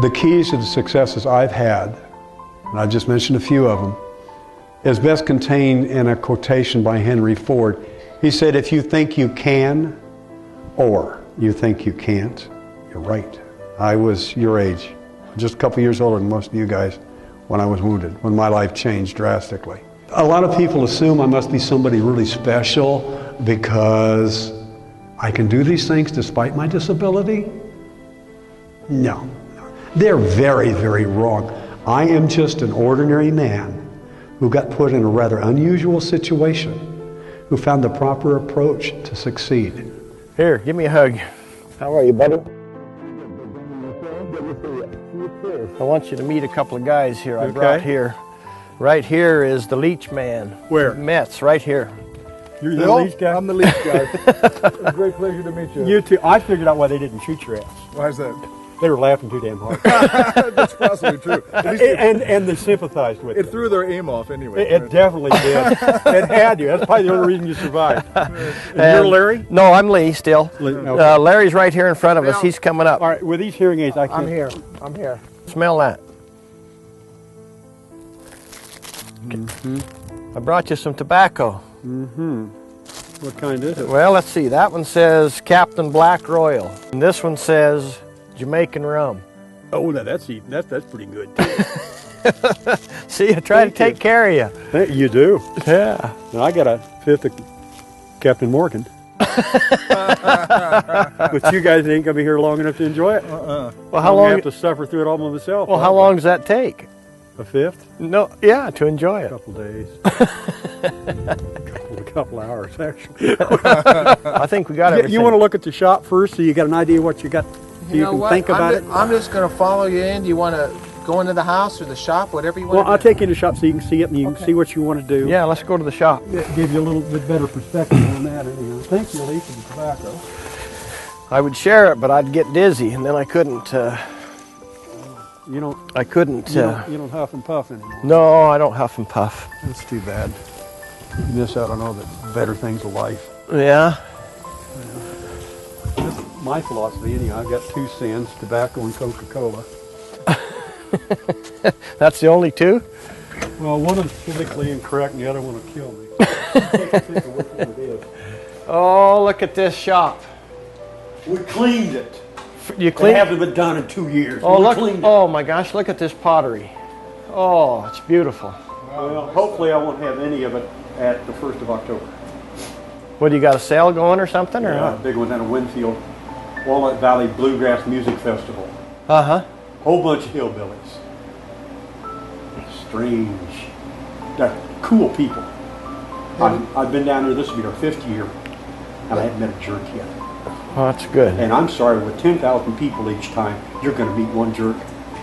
The keys to the successes I've had, and I just mentioned a few of them, is best contained in a quotation by Henry Ford. He said, if you think you can or you think you can't, you're right. I was your age, just a couple years older than most of you guys when I was wounded, when my life changed drastically. A lot of people assume I must be somebody really special because I can do these things despite my disability. No, they're very, very wrong. I am just an ordinary man who got put in a rather unusual situation, who found the proper approach to succeed. Here, give me a hug. How are you, buddy? I want you to meet a couple of guys here I brought here. Right here is the leech man. Where? Metz, right here. You're the leech guy? I'm the leech guy. It's a great pleasure to meet you. You too. I figured out why they didn't shoot your ass. Why is that? They were laughing too damn hard. That's possibly true. And they sympathized with It you. threw their aim off anyway. It definitely did. It had you. That's probably the only reason you survived. And you're Larry? No, I'm Lee still. Okay. Larry's right here in front of us. He's coming up. All right, with these hearing aids, I can't. I'm here. Smell that. Mm-hmm. I brought you some tobacco. Mm-hmm. What kind is it? Well, let's see. That one says Captain Black Royal. And this one says Jamaican rum. Oh, that's pretty good. See, I try to take care of you. You do. Yeah. And I got a fifth of Captain Morgan. But you guys ain't gonna be here long enough to enjoy it. Well, how long? I have to suffer through it all by myself. Well, how long does that take? A fifth? No, yeah, to enjoy A it. couple days. A couple hours, actually. I think we got everything. You want to look at the shop first, so you got an idea what you got, so you can think about it. I'm just going to follow you in. Do you want to go into the house or the shop, whatever you want? Well, I'll take you in the shop so you can see it and you can see what you want to do. Yeah, let's go to the shop. Give you a little bit better perspective on that. Anyhow. Thank you, Lee, for the tobacco. I would share it, but I'd get dizzy, and then I couldn't. You don't. I couldn't. You don't huff and puff anymore. No, I don't huff and puff. That's too bad. You miss out on all the better things of life. Yeah. This is my philosophy, anyhow. I've got two sins: tobacco and Coca-Cola. That's the only two? Well, one is politically incorrect, and the other one will kill me. Take a think of which one it is. Oh, look at this shop. We cleaned it. You It clean? hasn't been done in 2 years. Oh, We look! cleaned it. Oh my gosh! Look at this pottery. Oh, it's beautiful. Well, hopefully I won't have any of it at the 1st of October. What, do you got a sale going or something, or Yeah, a what? big one down in Winfield, Walnut Valley Bluegrass Music Festival. Uh-huh. Whole bunch of hillbillies. Strange. They're cool people. I've been down there, this will be our 5th year, and I haven't met a jerk yet. Oh, that's good. And I'm sorry, with 10,000 people each time, you're going to meet one jerk.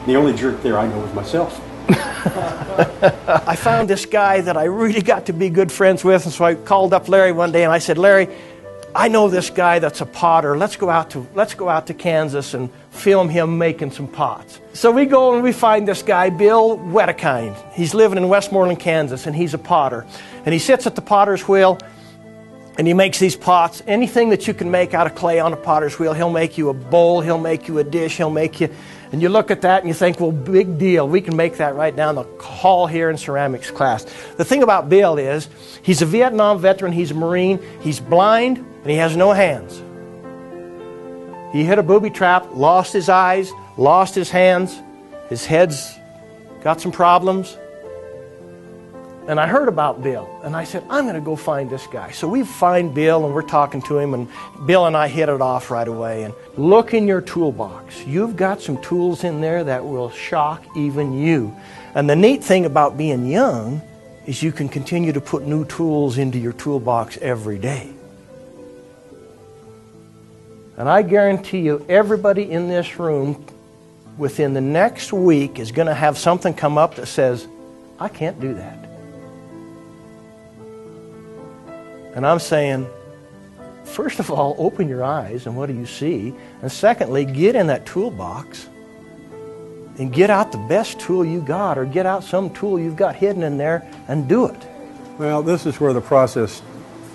The only jerk there I know is myself. I found this guy that I really got to be good friends with, and so I called up Larry one day and I said, Larry, I know this guy that's a potter. Let's go out to Kansas and film him making some pots. So we go and we find this guy, Bill Wedekind. He's living in Westmorland, Kansas, and he's a potter. And he sits at the potter's wheel and he makes these pots. Anything that you can make out of clay on a potter's wheel, he'll make you a bowl, he'll make you a dish, he'll make you... And you look at that and you think, well, big deal. We can make that right down the hall here in ceramics class. The thing about Bill is he's a Vietnam veteran, he's a Marine, he's blind, and he has no hands. He hit a booby trap, lost his eyes, lost his hands, his head's got some problems. And I heard about Bill, and I said, I'm going to go find this guy. So we find Bill, and we're talking to him, and Bill and I hit it off right away. And look in your toolbox. You've got some tools in there that will shock even you. And the neat thing about being young is you can continue to put new tools into your toolbox every day. And I guarantee you, everybody in this room within the next week is going to have something come up that says, I can't do that. And I'm saying, first of all, open your eyes and what do you see? And secondly, get in that toolbox and get out the best tool you got, or get out some tool you've got hidden in there and do it. Well, this is where the process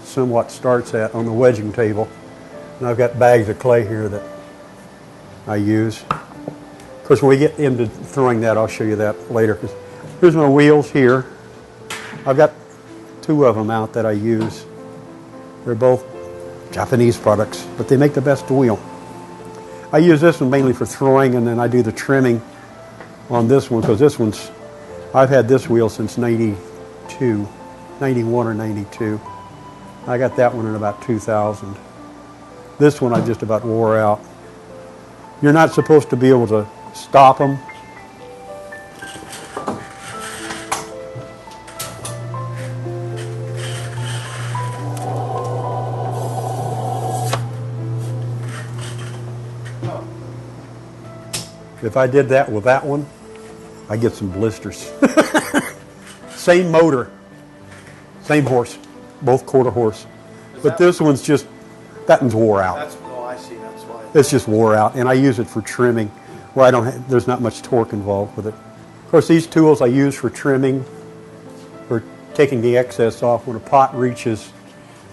somewhat starts at on the wedging table. And I've got bags of clay here that I use. Of course, when we get into throwing that, I'll show you that later. Here's my wheels here. I've got 2 of them out that I use. They're both Japanese products, but they make the best wheel. I use this one mainly for throwing, and then I do the trimming on this one, because this one's, I've had this wheel since 92, 91 or 92. I got that one in about 2000. This one I just about wore out. You're not supposed to be able to stop them. If I did that with that one, I'd get some blisters. Same motor, same horse, both quarter horse. But this one's just, that one's wore out. Oh, I see. That's why. It's just wore out, and I use it for trimming, where I don't have, there's not much torque involved with it. Of course, these tools I use for trimming, for taking the excess off when a pot reaches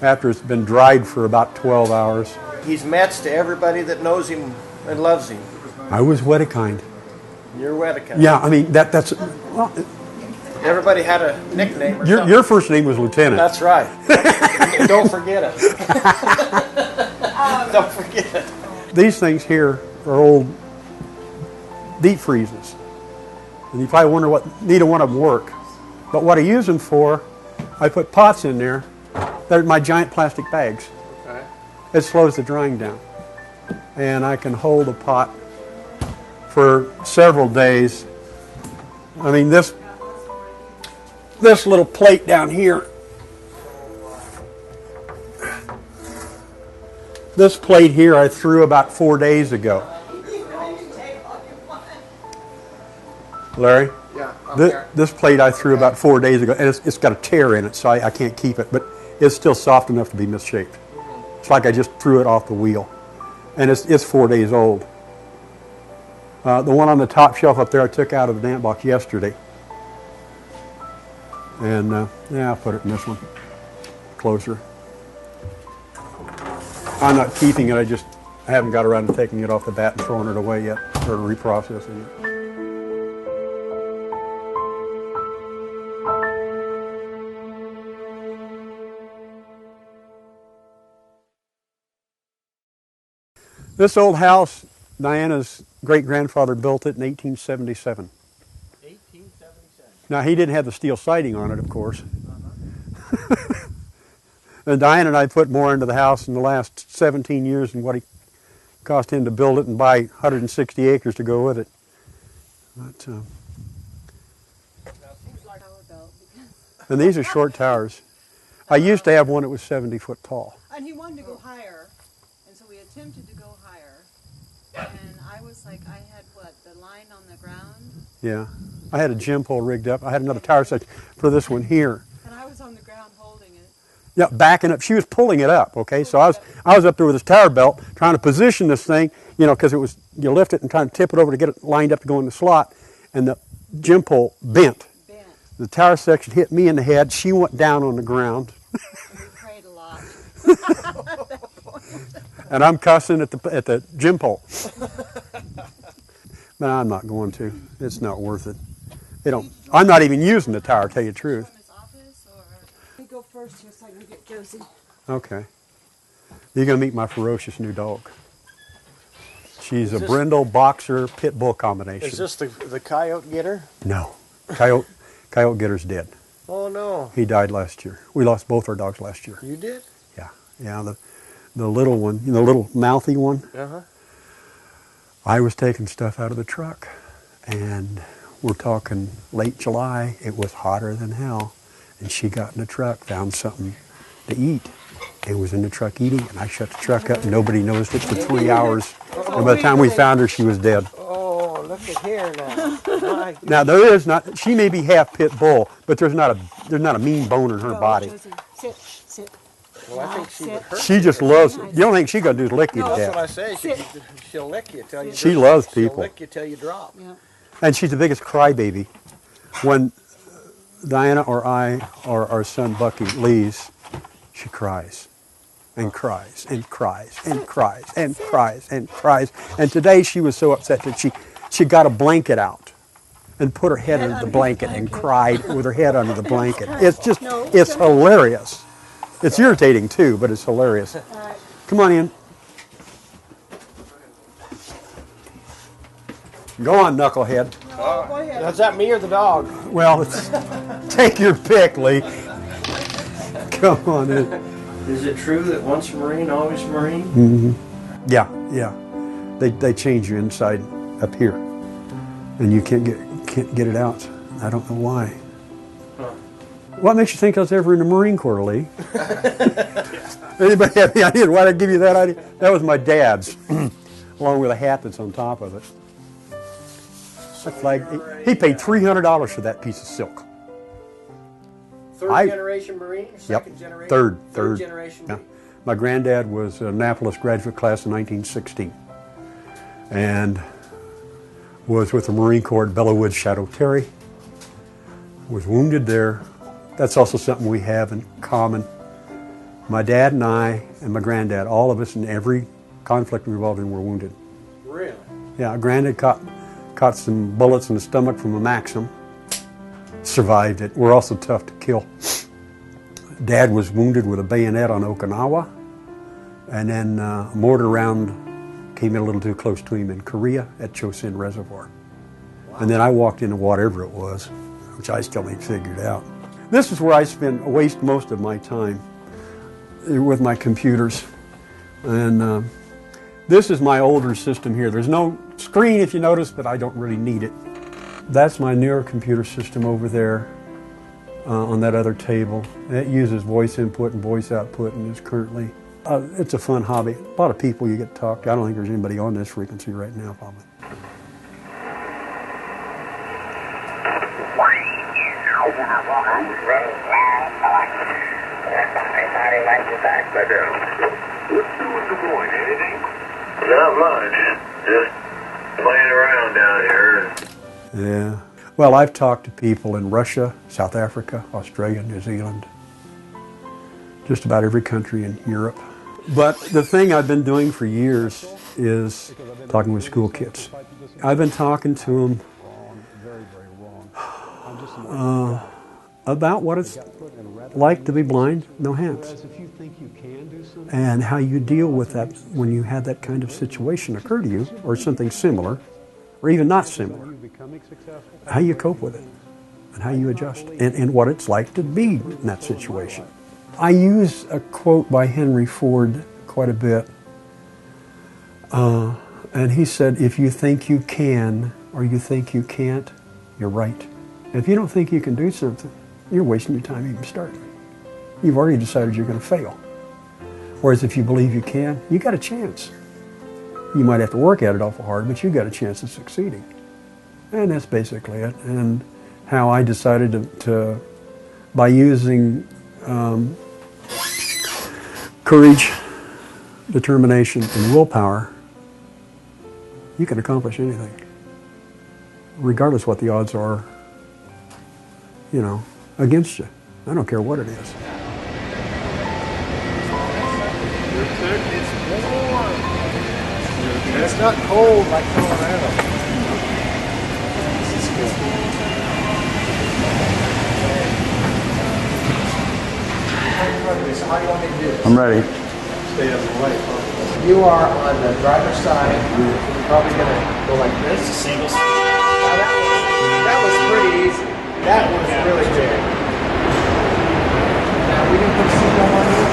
after it's been dried for about 12 hours. He's Mets to everybody that knows him and loves him. I was Wedekind. You're Wedekind. Yeah, I mean, that's, well, Everybody had a nickname or something. your first name was Lieutenant. That's right. Don't forget it. Don't forget it. These things here are old deep freezes. And you probably wonder what neither one of them work. But what I use them for, I put pots in there. They're my giant plastic bags. Okay. It slows the drying down. And I can hold a pot for several days. I mean, this little plate down here, this plate here I threw about 4 days ago. Larry? Yeah, I'm here. This plate I threw about 4 days ago, and it's got a tear in it, so I can't keep it, but it's still soft enough to be misshaped. It's like I just threw it off the wheel, and it's 4 days old. The one on the top shelf up there I took out of the damp box yesterday. And yeah, I'll put it in this one, closer. I'm not keeping it, I haven't got around to taking it off the bat and throwing it away yet, or reprocessing it. This old house, Diana's great-grandfather built it in 1877. 1877. Now, he didn't have the steel siding on it, of course. And Diana and I put more into the house in the last 17 years than what it cost him to build it and buy 160 acres to go with it. But, and these are short towers. I used to have one that was 70 foot tall. And he wanted to go higher, and so we attempted to go higher. And I was like, I had what, the line on the ground? Yeah. I had a gym pole rigged up. I had another tower section for this one here. And I was on the ground holding it. Yeah, backing up. She was pulling it up, okay? So I was up there with this tower belt trying to position this thing, you know, because it was, you lift it and trying to tip it over to get it lined up to go in the slot, and the gym pole bent. The tower section hit me in the head. She went down on the ground. We prayed a lot. And I'm cussing at the gym pole. But I'm not going to. It's not worth it. They don't. I'm not even using the tower, to tell you the truth. From his office, or we go first here so I can get Josie. Okay. You're going to meet my ferocious new dog. She's a brindle boxer pit bull combination. Is this the coyote getter? No. Coyote Getter's dead. Oh, no. He died last year. We lost both our dogs last year. You did? Yeah. Yeah, the little one, you know, the little mouthy one. Uh-huh. I was taking stuff out of the truck, and we're talking late July. It was hotter than hell, and she got in the truck, found something to eat, and was in the truck eating, and I shut the truck up, and nobody noticed it for 3 hours. And by the time we found her, she was dead. Oh, look at here now. Now there is not. She may be half pit bull, but there's not a mean bone in her body. Sit, sit. Well, I think she would hurt She you. just loves it. The only thing she's gonna do is lick you to That's what I death. say. She'll lick you till you She drop. loves She'll people. lick you till you drop. Yeah. And she's the biggest crybaby. When Diana or I or our son Bucky leaves, she cries and cries and cries and cries and cries and cries. And today she was so upset that she she got a blanket out and put her head under the blanket and cried with her head under the blanket. It's just, it's hilarious. It's irritating too, but it's hilarious. Come on in. Go on, knucklehead. Is that me or the dog? Well, take your pick, Lee. Come on in. Is it true that once a Marine, always a Marine? Yeah, yeah. They change you inside up here, and you can't get it out. I don't know why. What makes you think I was ever in the Marine Corps, Lee? Anybody have any idea why I give you that idea? That was my dad's, along with a hat that's on top of it. That's like, he paid $300 for that piece of silk. Third generation Marine? Or second generation? Third generation yeah. Marine? My granddad was an Annapolis graduate class in 1916 and was with the Marine Corps at Belleau Woods, Chateau Terry. Was wounded there. That's also something we have in common. My dad and I and my granddad, all of us in every conflict we were involved in, were wounded. Really? Yeah, granddad caught some bullets in the stomach from a Maxim. Survived it. We're also tough to kill. Dad was wounded with a bayonet on Okinawa, and then a mortar round came in a little too close to him in Korea at Chosin Reservoir. Wow. And then I walked into whatever it was, which I still ain't figured out. This is where I waste most of my time, with my computers. And this is my older system here. There's no screen, if you notice, but I don't really need it. That's my newer computer system over there on that other table. It uses voice input and voice output, and is currently, it's a fun hobby. A lot of people you get to talk to. I don't think there's anybody on this frequency right now, probably. Not much. Just playing around down here. Yeah. Well, I've talked to people in Russia, South Africa, Australia, New Zealand, just about every country in Europe. But the thing I've been doing for years is talking with school kids. I've been talking to them about what it's like to be blind, no hands, and how you deal with that when you have that kind of situation occur to you, or something similar, or even not similar. How you cope with it, and how you adjust, and what it's like to be in that situation. I use a quote by Henry Ford quite a bit, and he said, if you think you can or you think you can't, you're right. If you don't think you can do something, you're wasting your time even starting. You've already decided you're going to fail. Whereas if you believe you can, you got a chance. You might have to work at it awful hard, but you got a chance of succeeding. And that's basically it. And how I decided to by using courage, determination, and willpower, you can accomplish anything, regardless what the odds are, you know, against you. I don't care what it is. It's warm. And it's not cold like Colorado. This is good. So how do you want me to do this? I'm ready. Stay out of the way. You are on the driver's side. You're probably going to go like this. Single. That was pretty easy. That was really big. Now we didn't put a seatbelt on you.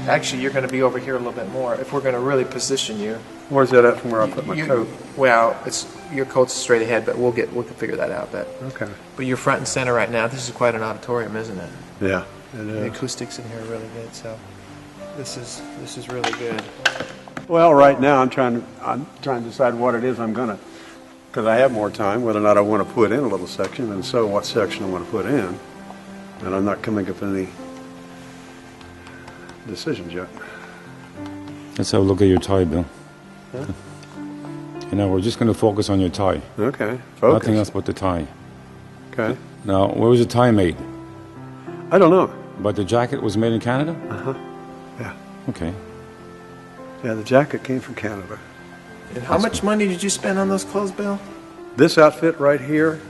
Actually, you're going to be over here a little bit more if we're going to really position you. Where's that at from where I put my coat? Well, your coat's straight ahead, but we can figure that out. Okay. But you're front and center right now. This is quite an auditorium, isn't it? Yeah, it The is. acoustics in here are really good. So this is really good. Well, right now I'm trying to decide what it is I'm gonna, because I have more time, whether or not I want to put in a little section, and so what section I want to put in, and I'm not coming up with any decisions yet. Let's have a look at your tie, Bill. Yeah. You know, we're just going to focus on your tie. Okay. Nothing else but the tie. Okay. Now, where was the tie made? I don't know. But the jacket was made in Canada? Uh-huh. Yeah. Okay. Yeah, the jacket came from Canada. And how much money did you spend on those clothes, Bill? This outfit right here,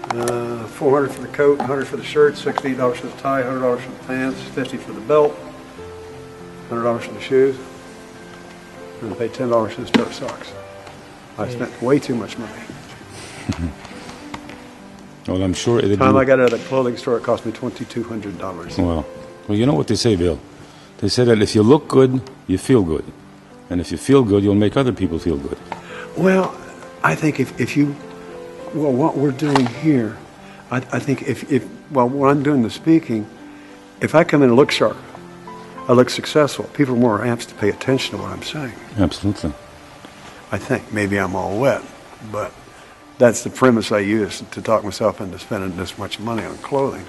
$400 for the coat, $100 for the shirt, $60 for the tie, $100 for the pants, $50 for the belt, $100 for the shoes, and I paid $10 for this pair of socks. I spent way too much money. Well, I'm sure By the time I got out of the clothing store, it cost me $2,200. Well, you know what they say, Bill. They say that if you look good, you feel good. And if you feel good, you'll make other people feel good. Well, I think if you, well, what we're doing here, I think well, when I'm doing the speaking, if I come in and look sharp, I look successful, people are more apt to pay attention to what I'm saying. Absolutely. I think. Maybe I'm all wet, but that's the premise I use to talk myself into spending this much money on clothing.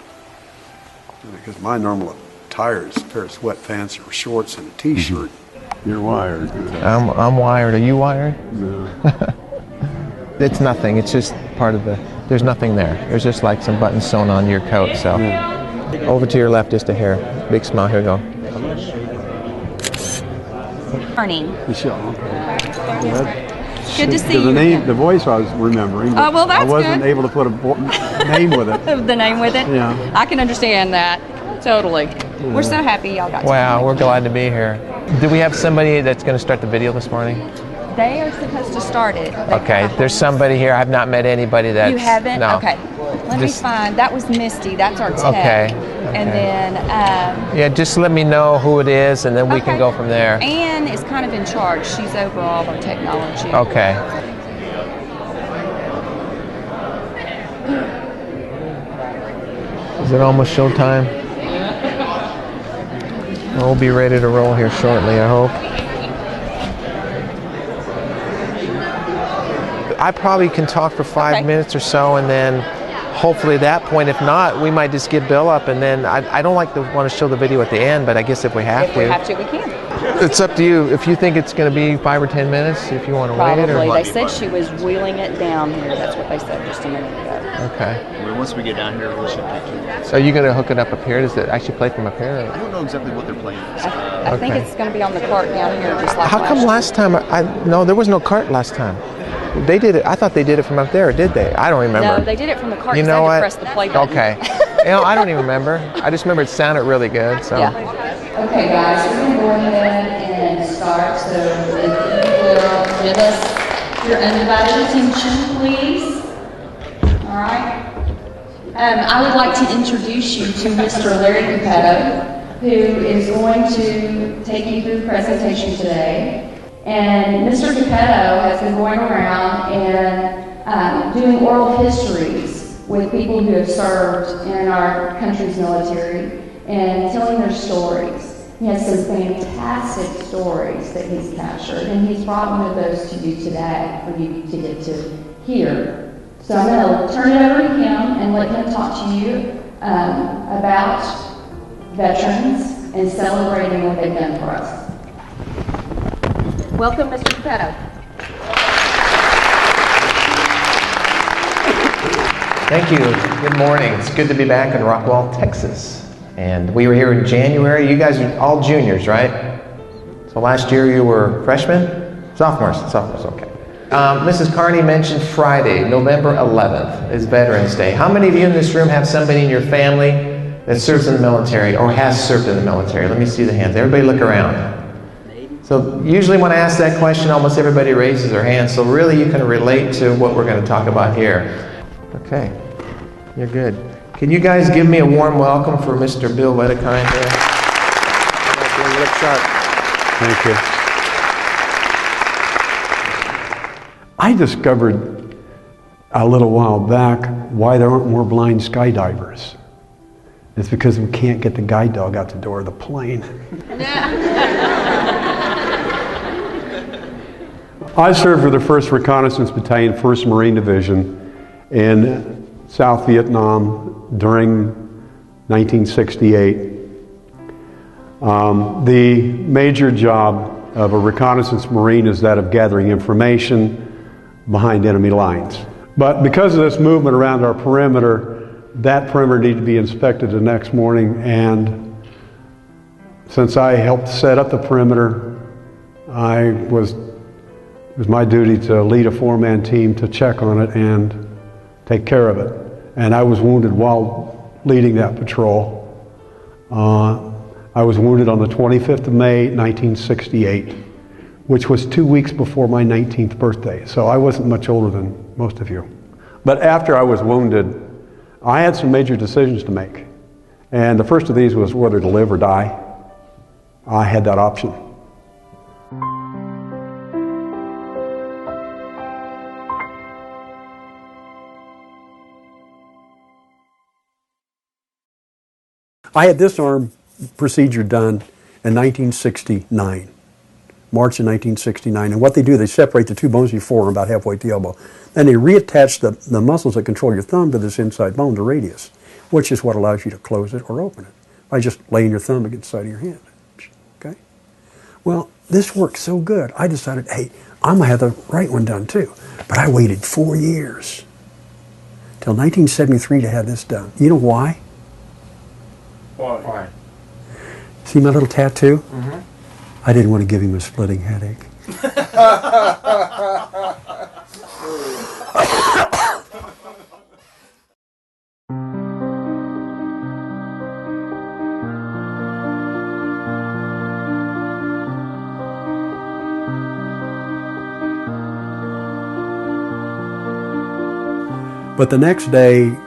Because my normal attire is a pair of sweatpants or shorts and a t-shirt. You're wired. I'm wired. Are you wired? No. It's nothing. It's just part of the, there's nothing there. There's just like some buttons sewn on your coat, so. Yeah. Over to your left, just a hair. Big smile, here we go. Morning. Michelle. Good to see you. The voice I was remembering. Oh, well, that's I wasn't good. able to put a name with it. The name with it? Yeah. I can understand that. Totally. Yeah. We're so happy y'all got Wow, we're glad to be here. Do we have somebody that's going to start the video this morning? They are supposed to start it. Okay, there's somebody here. I've not met anybody that's... You haven't? No. Okay. Let me find. That was Misty. That's our tech. Okay. And then... yeah, just let me know who it is, and then we can go from there. Anne is kind of in charge. She's over all of our technology. Okay. Is it almost showtime? We'll be ready to roll here shortly, I hope. I probably can talk for 5 minutes or so, and then hopefully at that point, if not, we might just get Bill up, and then I don't like to want to show the video at the end, but I guess if we have If we have to, we can. It's up to you. If you think it's going to be 5 or 10 minutes, if you want to wait. Probably. Or They said she was wheeling it down here. That's what they said just a minute ago. Okay. Well, once we get down here, we'll shift it to. So are you going to hook it up here? Does it actually play from up here? I don't know exactly what they're playing. I think it's going to be on the cart down here, just like How come last time? No, there was no cart last time. They did it. I thought they did it from up there, or did they? I don't remember. No, they did it from the cart. You know what? what? Press the play button. Okay. I don't even remember. I just remember it sounded really good. So. Yeah. Okay, guys, we're going to go ahead and start. So if you will give us your undivided attention, please. All right. I would like to introduce you to Mr. Larry Cappetto, who is going to take you through the presentation today. And Mr. Cappetto has been going around and doing oral histories with people who have served in our country's military and telling their stories. He has some fantastic stories that he's captured, and he's brought one of those to you today for you to get to hear. So I'm going to turn it over to him and let him talk to you about veterans and celebrating what they've done for us. Welcome, Mr. Cappetto. Thank you. Good morning. It's good to be back in Rockwall, Texas. And we were here in January. You guys are all juniors, right? So last year you were freshmen? Sophomores, okay. Mrs. Carney mentioned Friday, November 11th is Veterans Day. How many of you in this room have somebody in your family that serves in the military or has served in the military? Let me see the hands. Everybody look around. So usually when I ask that question, almost everybody raises their hand. So really you can relate to what we're going to talk about here. Okay, you're good. Can you guys give me a warm welcome for Mr. Bill Wedekind here? Thank you. I discovered a little while back why there aren't more blind skydivers. It's because we can't get the guide dog out the door of the plane. I served with the 1st Reconnaissance Battalion, 1st Marine Division in South Vietnam during 1968. The major job of a reconnaissance Marine is that of gathering information behind enemy lines. But because of this movement around our perimeter, that perimeter needed to be inspected the next morning, and since I helped set up the perimeter, it was my duty to lead a four-man team to check on it and take care of it. And I was wounded while leading that patrol. I was wounded on the 25th of May, 1968, which was 2 weeks before my 19th birthday. So I wasn't much older than most of you. But after I was wounded, I had some major decisions to make. And the first of these was whether to live or die. I had that option. I had this arm procedure done in 1969, March of 1969. And what they do, they separate the two bones of your forearm about halfway to the elbow. Then they reattach the muscles that control your thumb to this inside bone, the radius, which is what allows you to close it or open it by just laying your thumb against the side of your hand. Okay? Well, this worked so good, I decided, hey, I'm going to have the right one done too. But I waited 4 years till 1973 to have this done. You know why? Why? See my little tattoo? Mm-hmm. I didn't want to give him a splitting headache. But the next day,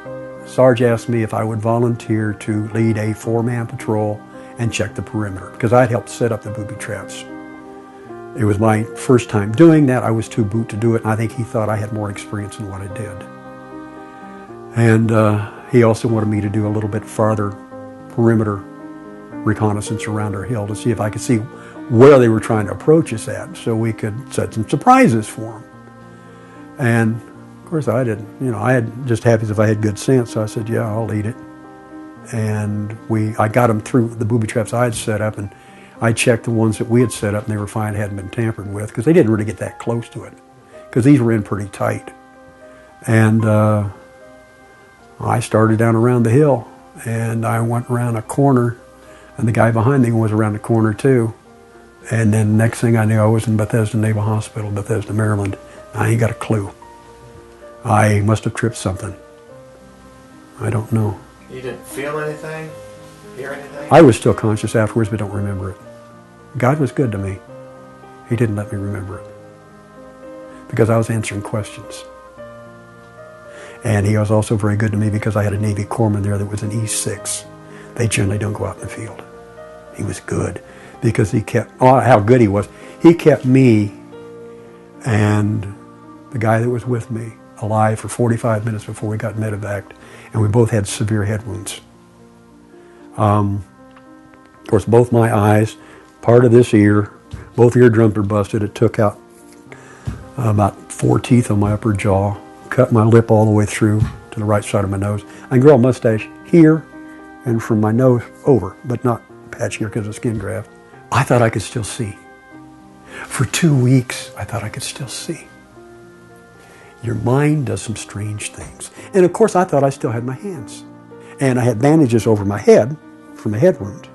Sarge asked me if I would volunteer to lead a four-man patrol and check the perimeter, because I had helped set up the booby traps. It was my first time doing that. I was too boot to do it, and I think he thought I had more experience in what I did. And he also wanted me to do a little bit farther perimeter reconnaissance around our hill to see if I could see where they were trying to approach us at, so we could set some surprises for them. And of course I didn't, I had just happy if I had good sense, so I said, yeah, I'll lead it. And I got them through the booby traps I had set up, and I checked the ones that we had set up, and they were fine, hadn't been tampered with, because they didn't really get that close to it, because these were in pretty tight. And I started down around the hill, and I went around a corner, and the guy behind me was around the corner too. And then next thing I knew, I was in Bethesda Naval Hospital, Bethesda, Maryland. I ain't got a clue. I must have tripped something. I don't know. You didn't feel anything? Hear anything? I was still conscious afterwards, but don't remember it. God was good to me. He didn't let me remember it, because I was answering questions. And he was also very good to me because I had a Navy corpsman there that was an E6. They generally don't go out in the field. He was good because he kept, how good he was. He kept me and the guy that was with me alive for 45 minutes before we got medevaced, and we both had severe head wounds. Of course, both my eyes, part of this ear, both eardrums were busted. It took out about 4 teeth on my upper jaw, cut my lip all the way through to the right side of my nose. I can grow a mustache here and from my nose over, but not patch here because of skin graft. I thought I could still see. For 2 weeks, I thought I could still see. Your mind does some strange things. And of course, I thought I still had my hands. And I had bandages over my head from a head wound.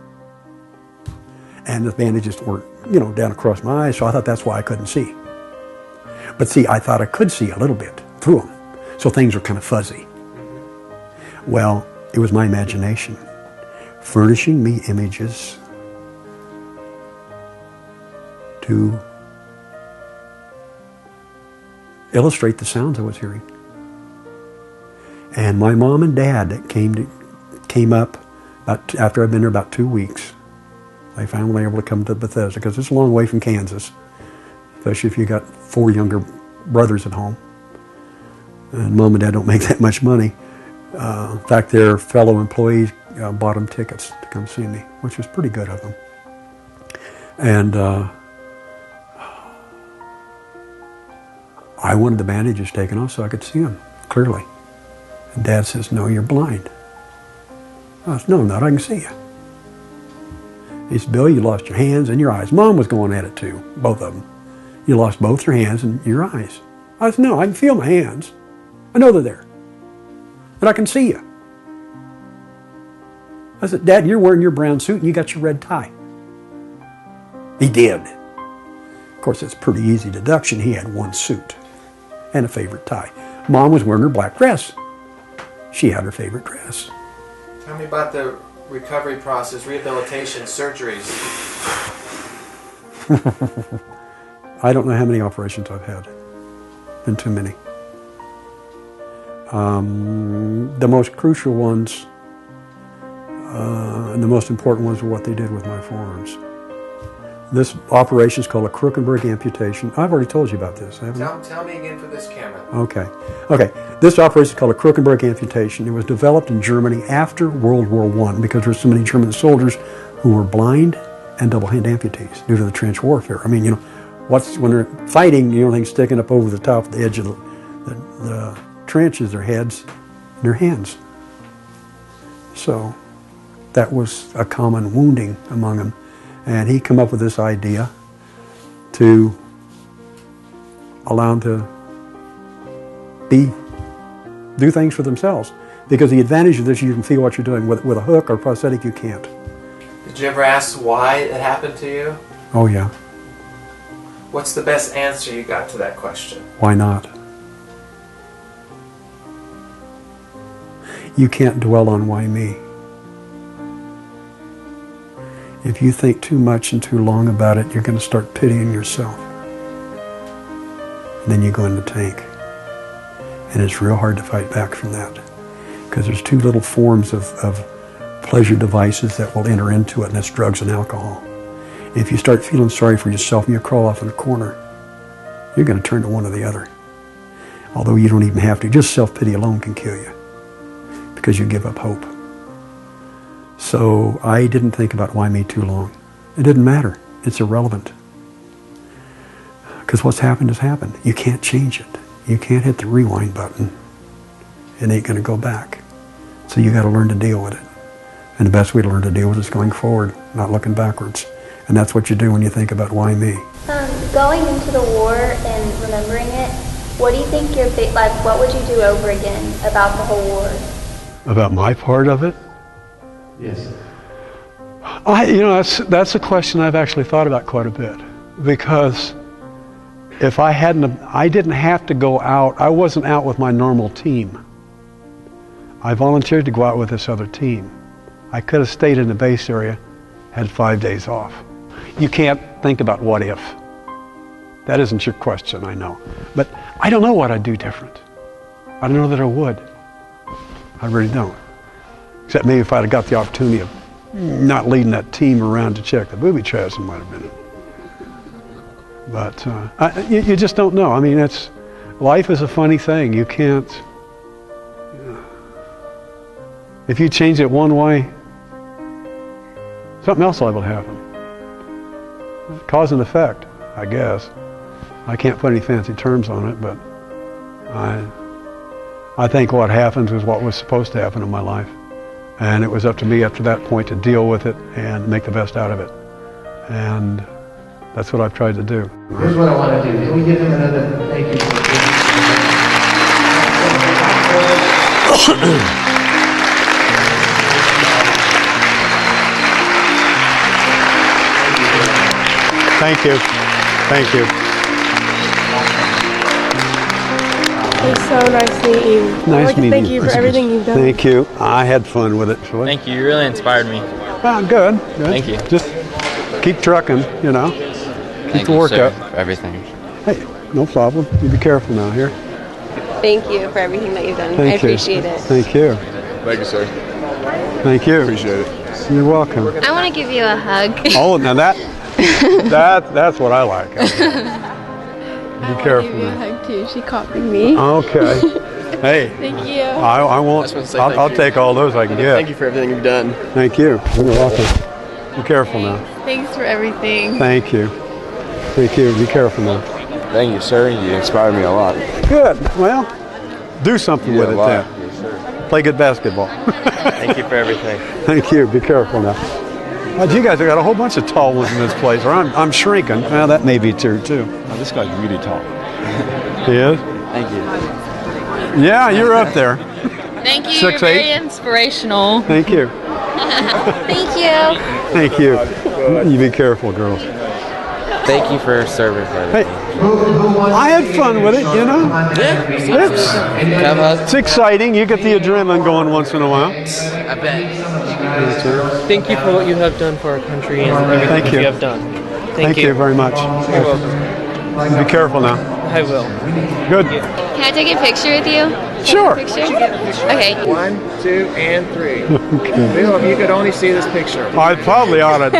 And the bandages were, down across my eyes, so I thought that's why I couldn't see. But see, I thought I could see a little bit through them. So things were kind of fuzzy. Well, it was my imagination furnishing me images to illustrate the sounds I was hearing. And my mom and dad that came up after I'd been there about 2 weeks. They finally were able to come to Bethesda because it's a long way from Kansas, especially if you got 4 younger brothers at home. And mom and dad don't make that much money. In fact, their fellow employees bought them tickets to come see me, which was pretty good of them. And I wanted the bandages taken off so I could see them clearly. And Dad says, no, you're blind. I said, no, I'm not, I can see you. He said, Bill, you lost your hands and your eyes. Mom was going at it too, both of them. You lost both your hands and your eyes. I said, no, I can feel my hands. I know they're there. And I can see you. I said, Dad, you're wearing your brown suit and you got your red tie. He did. Of course, it's a pretty easy deduction. He had one suit and a favorite tie. Mom was wearing her black dress. She had her favorite dress. Tell me about the recovery process, rehabilitation, surgeries. I don't know how many operations I've had. Been too many. The most crucial ones and the most important ones were what they did with my forearms. This operation is called a Crookenberg amputation. I've already told you about this, haven't I? Tell me again for this camera. Okay. This operation is called a Crookenberg amputation. It was developed in Germany after World War I because there were so many German soldiers who were blind and double-hand amputees due to the trench warfare. I mean, you know, when they're fighting, the only thing sticking up over the top of the edge of the trench is their heads and their hands. So that was a common wounding among them. And he came up with this idea to allow them to do things for themselves. Because the advantage of this, you can feel what you're doing. With a hook or prosthetic, you can't. Did you ever ask why it happened to you? Oh, yeah. What's the best answer you got to that question? Why not? You can't dwell on why me. If you think too much and too long about it, you're going to start pitying yourself. And then you go in the tank. And it's real hard to fight back from that. Because there's two little forms of pleasure devices that will enter into it, and that's drugs and alcohol. If you start feeling sorry for yourself and you crawl off in a corner, you're going to turn to one or the other. Although you don't even have to. Just self-pity alone can kill you. Because you give up hope. So I didn't think about why me too long. It didn't matter. It's irrelevant. Because what's happened has happened. You can't change it. You can't hit the rewind button. It ain't going to go back. So you got to learn to deal with it. And the best way to learn to deal with it is going forward, not looking backwards. And that's what you do when you think about why me. Going into the war and remembering it, what do you think what would you do over again about the whole war? About my part of it? Yes. That's a question I've actually thought about quite a bit. Because if I didn't have to go out, I wasn't out with my normal team. I volunteered to go out with this other team. I could have stayed in the base area, had 5 days off. You can't think about what if. That isn't your question, I know. But I don't know what I'd do different. I don't know that I would. I really don't. Except maybe if I'd have got the opportunity of not leading that team around to check the booby traps, it might have been it. But you just don't know. I mean, life is a funny thing. You can't. If you change it one way, something else liable to happen. Cause and effect, I guess. I can't put any fancy terms on it, but I think what happens is what was supposed to happen in my life. And it was up to me after that point to deal with it and make the best out of it. And that's what I've tried to do. Here's what I want to do. Can we give him another thank you? Thank you. Thank you. It's so nice to meet you. Nice meeting you. Thank you for everything you've done. Thank you. I had fun with it. Thank you. You really inspired me. Well, good. Thank you. Just keep trucking, you know. Keep the work up. For everything. Hey, no problem. You be careful now here. Thank you for everything that you've done. I appreciate it. Thank you. Thank you, sir. Thank you. Appreciate it. You're welcome. I want to give you a hug. Oh, now that's what I like. Be careful. Give you a hug too. She copied me. Okay. Hey. Thank you. I won't. I'll take all those I can get. Thank you for everything you've done. Thank you. You're welcome. Be careful now. Thanks for everything. Thank you. Thank you. Be careful now. Thank you, sir. You inspired me a lot. Good. Well, do something with it then. Yes, sir. Play good basketball. Thank you for everything. Thank you. Be careful now. You guys have got a whole bunch of tall ones in this place, or I'm shrinking. Well, that may be true, too. Now, this guy's really tall. He is? Thank you. Yeah, you're up there. Thank you. 6'8". You're very inspirational. Thank you. Thank you. Thank you. You be careful, girls. Thank you for your service. Hey, I had fun with it, you know? Yeah. It's exciting. You get the adrenaline going once in a while. I bet. Thank you for what you have done for our country and everything Thank you. have done. Thank you very much. You're welcome. Be careful now. I will. Good. Can I take a picture with you? Sure. Picture? Okay. 1, 2, and 3. Okay. Bill, if you could only see this picture. I probably ought to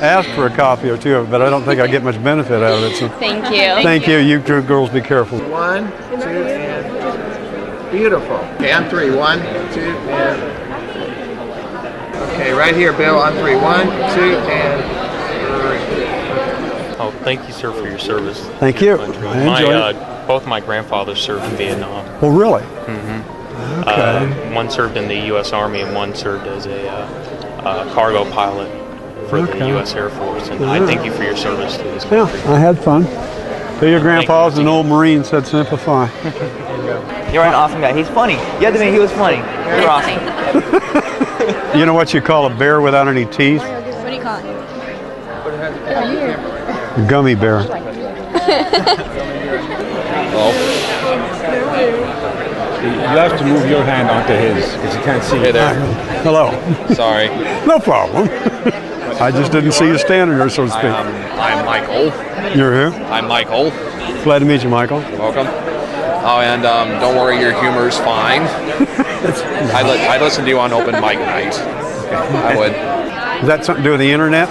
ask for a copy or two of it, but I don't think I get much benefit out of it. So. Thank you. Thank you. You two girls be careful. 1, 2, and beautiful. Okay, on 3. 1, 2, and. Okay, right here, Bill. On 3. 1, 2, and 3. Oh, thank you, sir, for your service. Thank you. I enjoyed it. Both my grandfathers served in Vietnam. Oh, really? Mm-hmm. Okay. One served in the U.S. Army and one served as a cargo pilot for the U.S. Air Force. And I thank you for your service to this country. Yeah, I had fun. Tell your grandpa's an old Marine said simplify. You're an awesome guy. He's funny. You had to admit he was funny. You're awesome. You know what you call a bear without any teeth? What do you call it? A gummy bear. You have to move your hand onto his because you can't see. Hey there. Hello. Sorry. No problem. I just didn't see you standing there, so to speak. I'm Michael. You're who? I'm Michael. Glad to meet you, Michael. Welcome. Oh, and don't worry, your humor's fine. I'd listen to you on open mic night. I would. Is that something to do with the internet?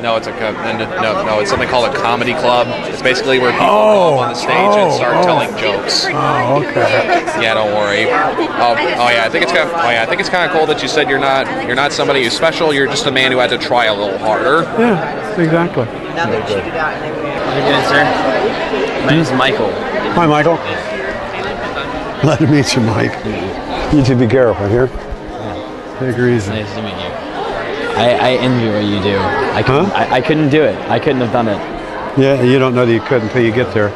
No, it's it's something called a comedy club. It's basically where people go up on the stage and start telling jokes. Oh, okay. Yeah, don't worry. I think it's kind of cool that you said you're not somebody who's special. You're just a man who had to try a little harder. Yeah, exactly. How you doing, sir? My name's Michael. Hi, Michael. Glad to meet you, Mike. You two be careful here. Take her easy. Nice to meet you. I envy what you do. I couldn't do it. I couldn't have done it. Yeah, you don't know that you could until you get there.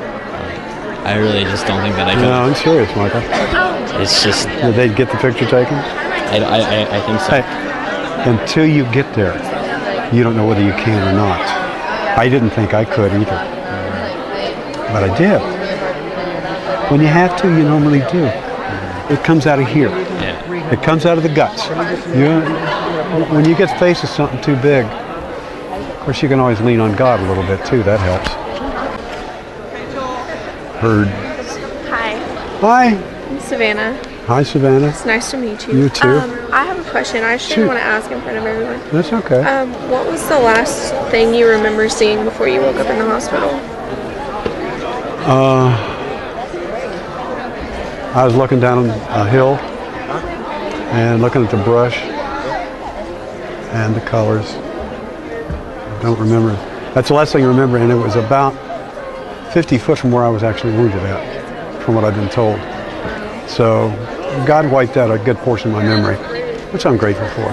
I really just don't think that I could. No, I'm serious, Michael. It's just... Did they get the picture taken? I think so. Hey, until you get there, you don't know whether you can or not. I didn't think I could either. But I did. When you have to, you normally do. It comes out of here. Yeah. It comes out of the guts. When you get faced with something too big, of course you can always lean on God a little bit too. That helps. Heard. Hi. Hi. I'm Savannah. Hi, Savannah. It's nice to meet you. You too. I have a question. I just didn't want to ask in front of everyone. That's okay. What was the last thing you remember seeing before you woke up in the hospital? I was looking down a hill and looking at the brush and the colors. I don't remember. That's the last thing I remember, and it was about 50 foot from where I was actually wounded at, from what I've been told. So God wiped out a good portion of my memory, which I'm grateful for.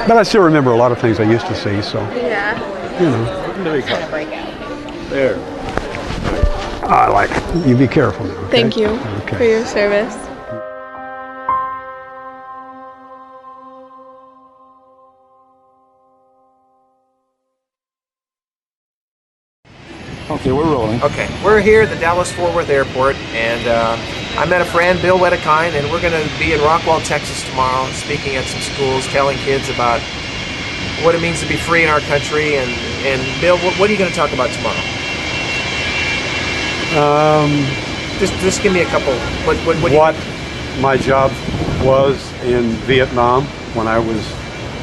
But I still remember a lot of things I used to see, so, Yeah. you know. There. I like it. You be careful now, okay? Thank you for your service. Okay, we're rolling. Okay, we're here at the Dallas-Fort Worth Airport, and I met a friend, Bill Wedekind, and we're going to be in Rockwall, Texas tomorrow, speaking at some schools, telling kids about what it means to be free in our country. And Bill, what are you going to talk about tomorrow? Just give me a couple. What my job was in Vietnam, when I was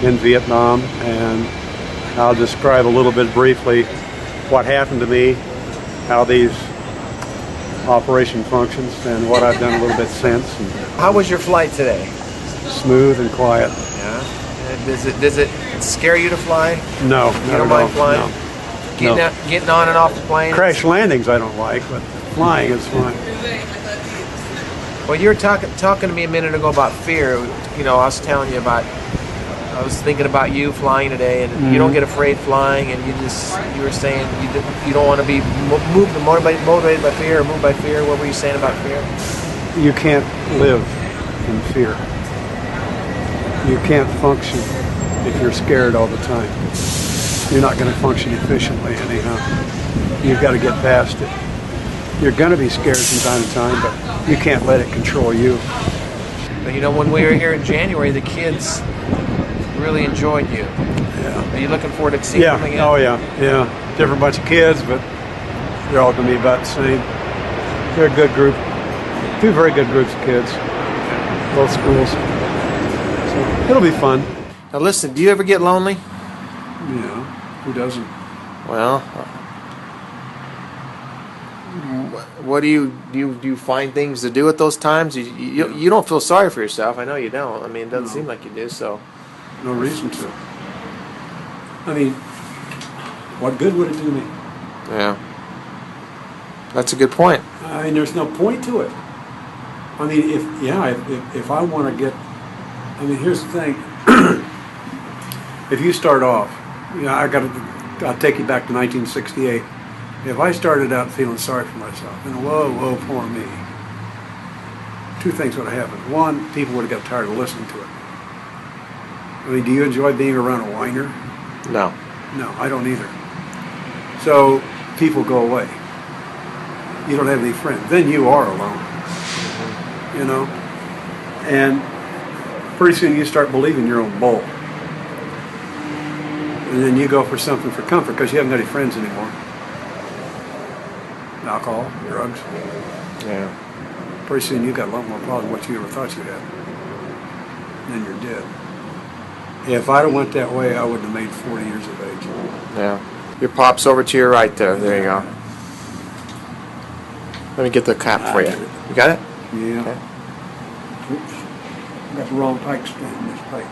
in Vietnam, and I'll describe a little bit briefly what happened to me, how these operation functions, and what I've done a little bit since. And How was your flight today? smooth and quiet. Yeah. Does it scare you to fly? No, You don't mind flying? No. Getting on and off the plane? Crash landings I don't like, but flying is fine. Well, you were talking to me a minute ago about fear. You know, I was telling you about I was thinking about you flying today, and you don't get afraid flying, and you were saying you don't want to be motivated by fear or moved by fear. What were you saying about fear? You can't live in fear. You can't function if you're scared all the time. You're not going to function efficiently anyhow. You've got to get past it. You're going to be scared from time to time, but you can't let it control you. But you know, when we were here in January, the kids really enjoyed you. Yeah. Are you looking forward to seeing them again? Oh yeah. Different bunch of kids, but they're all going to be about the same. They're a good group. Two very good groups of kids. Both schools. So it'll be fun. Now listen, do you ever get lonely? Yeah. Who doesn't? Well, what do you find things to do at those times? You don't feel sorry for yourself. I know you don't. I mean, it doesn't seem like you do. So, no reason to. I mean, what good would it do me? Yeah, that's a good point. I mean, there's no point to it. I mean, if I want to get, I mean, here's the thing. If you start off, I'll take you back to 1968. If I started out feeling sorry for myself, and whoa, poor me, two things would have happened. One, people would have got tired of listening to it. I mean, do you enjoy being around a whiner? No. No, I don't either. So people go away. You don't have any friends. Then you are alone. You know? And pretty soon you start believing your own bull. And then you go for something for comfort because you haven't got any friends anymore. Alcohol, drugs. Yeah. Pretty soon you got a lot more problems than what you ever thought you had. Then you're dead. If I'd have went that way, I wouldn't have made 40 years of age. Yeah. Your pop's over to your right there. There you go. Let me get the cap for you. You got it? Yeah. Okay. Oops. I got the wrong pipe stand in this pipe.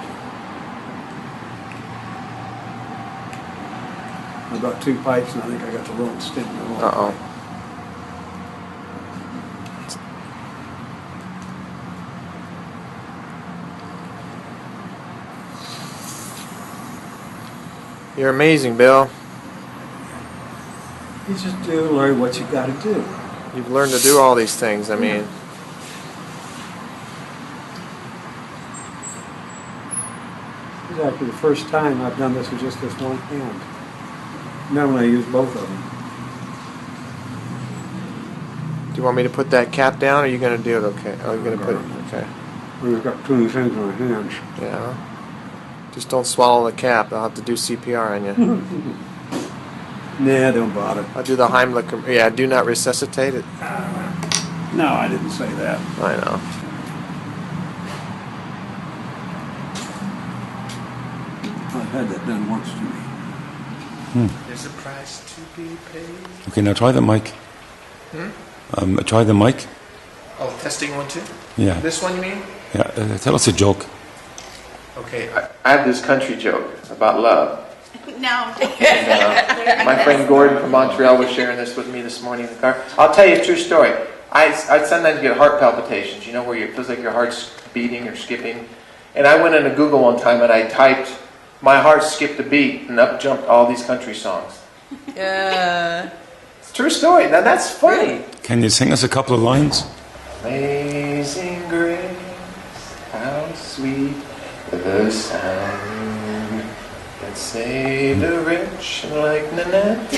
I got two pipes and I think I got the wrong stem. Uh-oh. You're amazing, Bill. You just do learn what you got to do. You've learned to do all these things. I mean, This is actually the first time I've done this with just this one hand. Normally I use both of them. do you want me to put that cap down, or are you going to do it okay? Oh, you're going to put it, okay. We've got too many things on our hands. Yeah. Just don't swallow the cap. I'll have to do CPR on you. Nah, don't bother. I'll do the Heimlich. Yeah, do not resuscitate it. No, I didn't say that. I know. I've had that done once to me. There's a price to be paid. Okay, now try the mic. Try the mic. Oh, testing 1, 2? Yeah. This one, you mean? Yeah, tell us a joke. Okay, I have this country joke about love. No. And, my friend Gordon from Montreal was sharing this with me this morning in the car. I'll tell you a true story. I sometimes get heart palpitations, you know, where it feels like your heart's beating or skipping. And I went into Google one time and I typed, "My heart skipped a beat," and up jumped all these country songs. It's a true story. Now that's funny. Can you sing us a couple of lines? Amazing grace, how sweet the sound that saved a wretch like Nanette.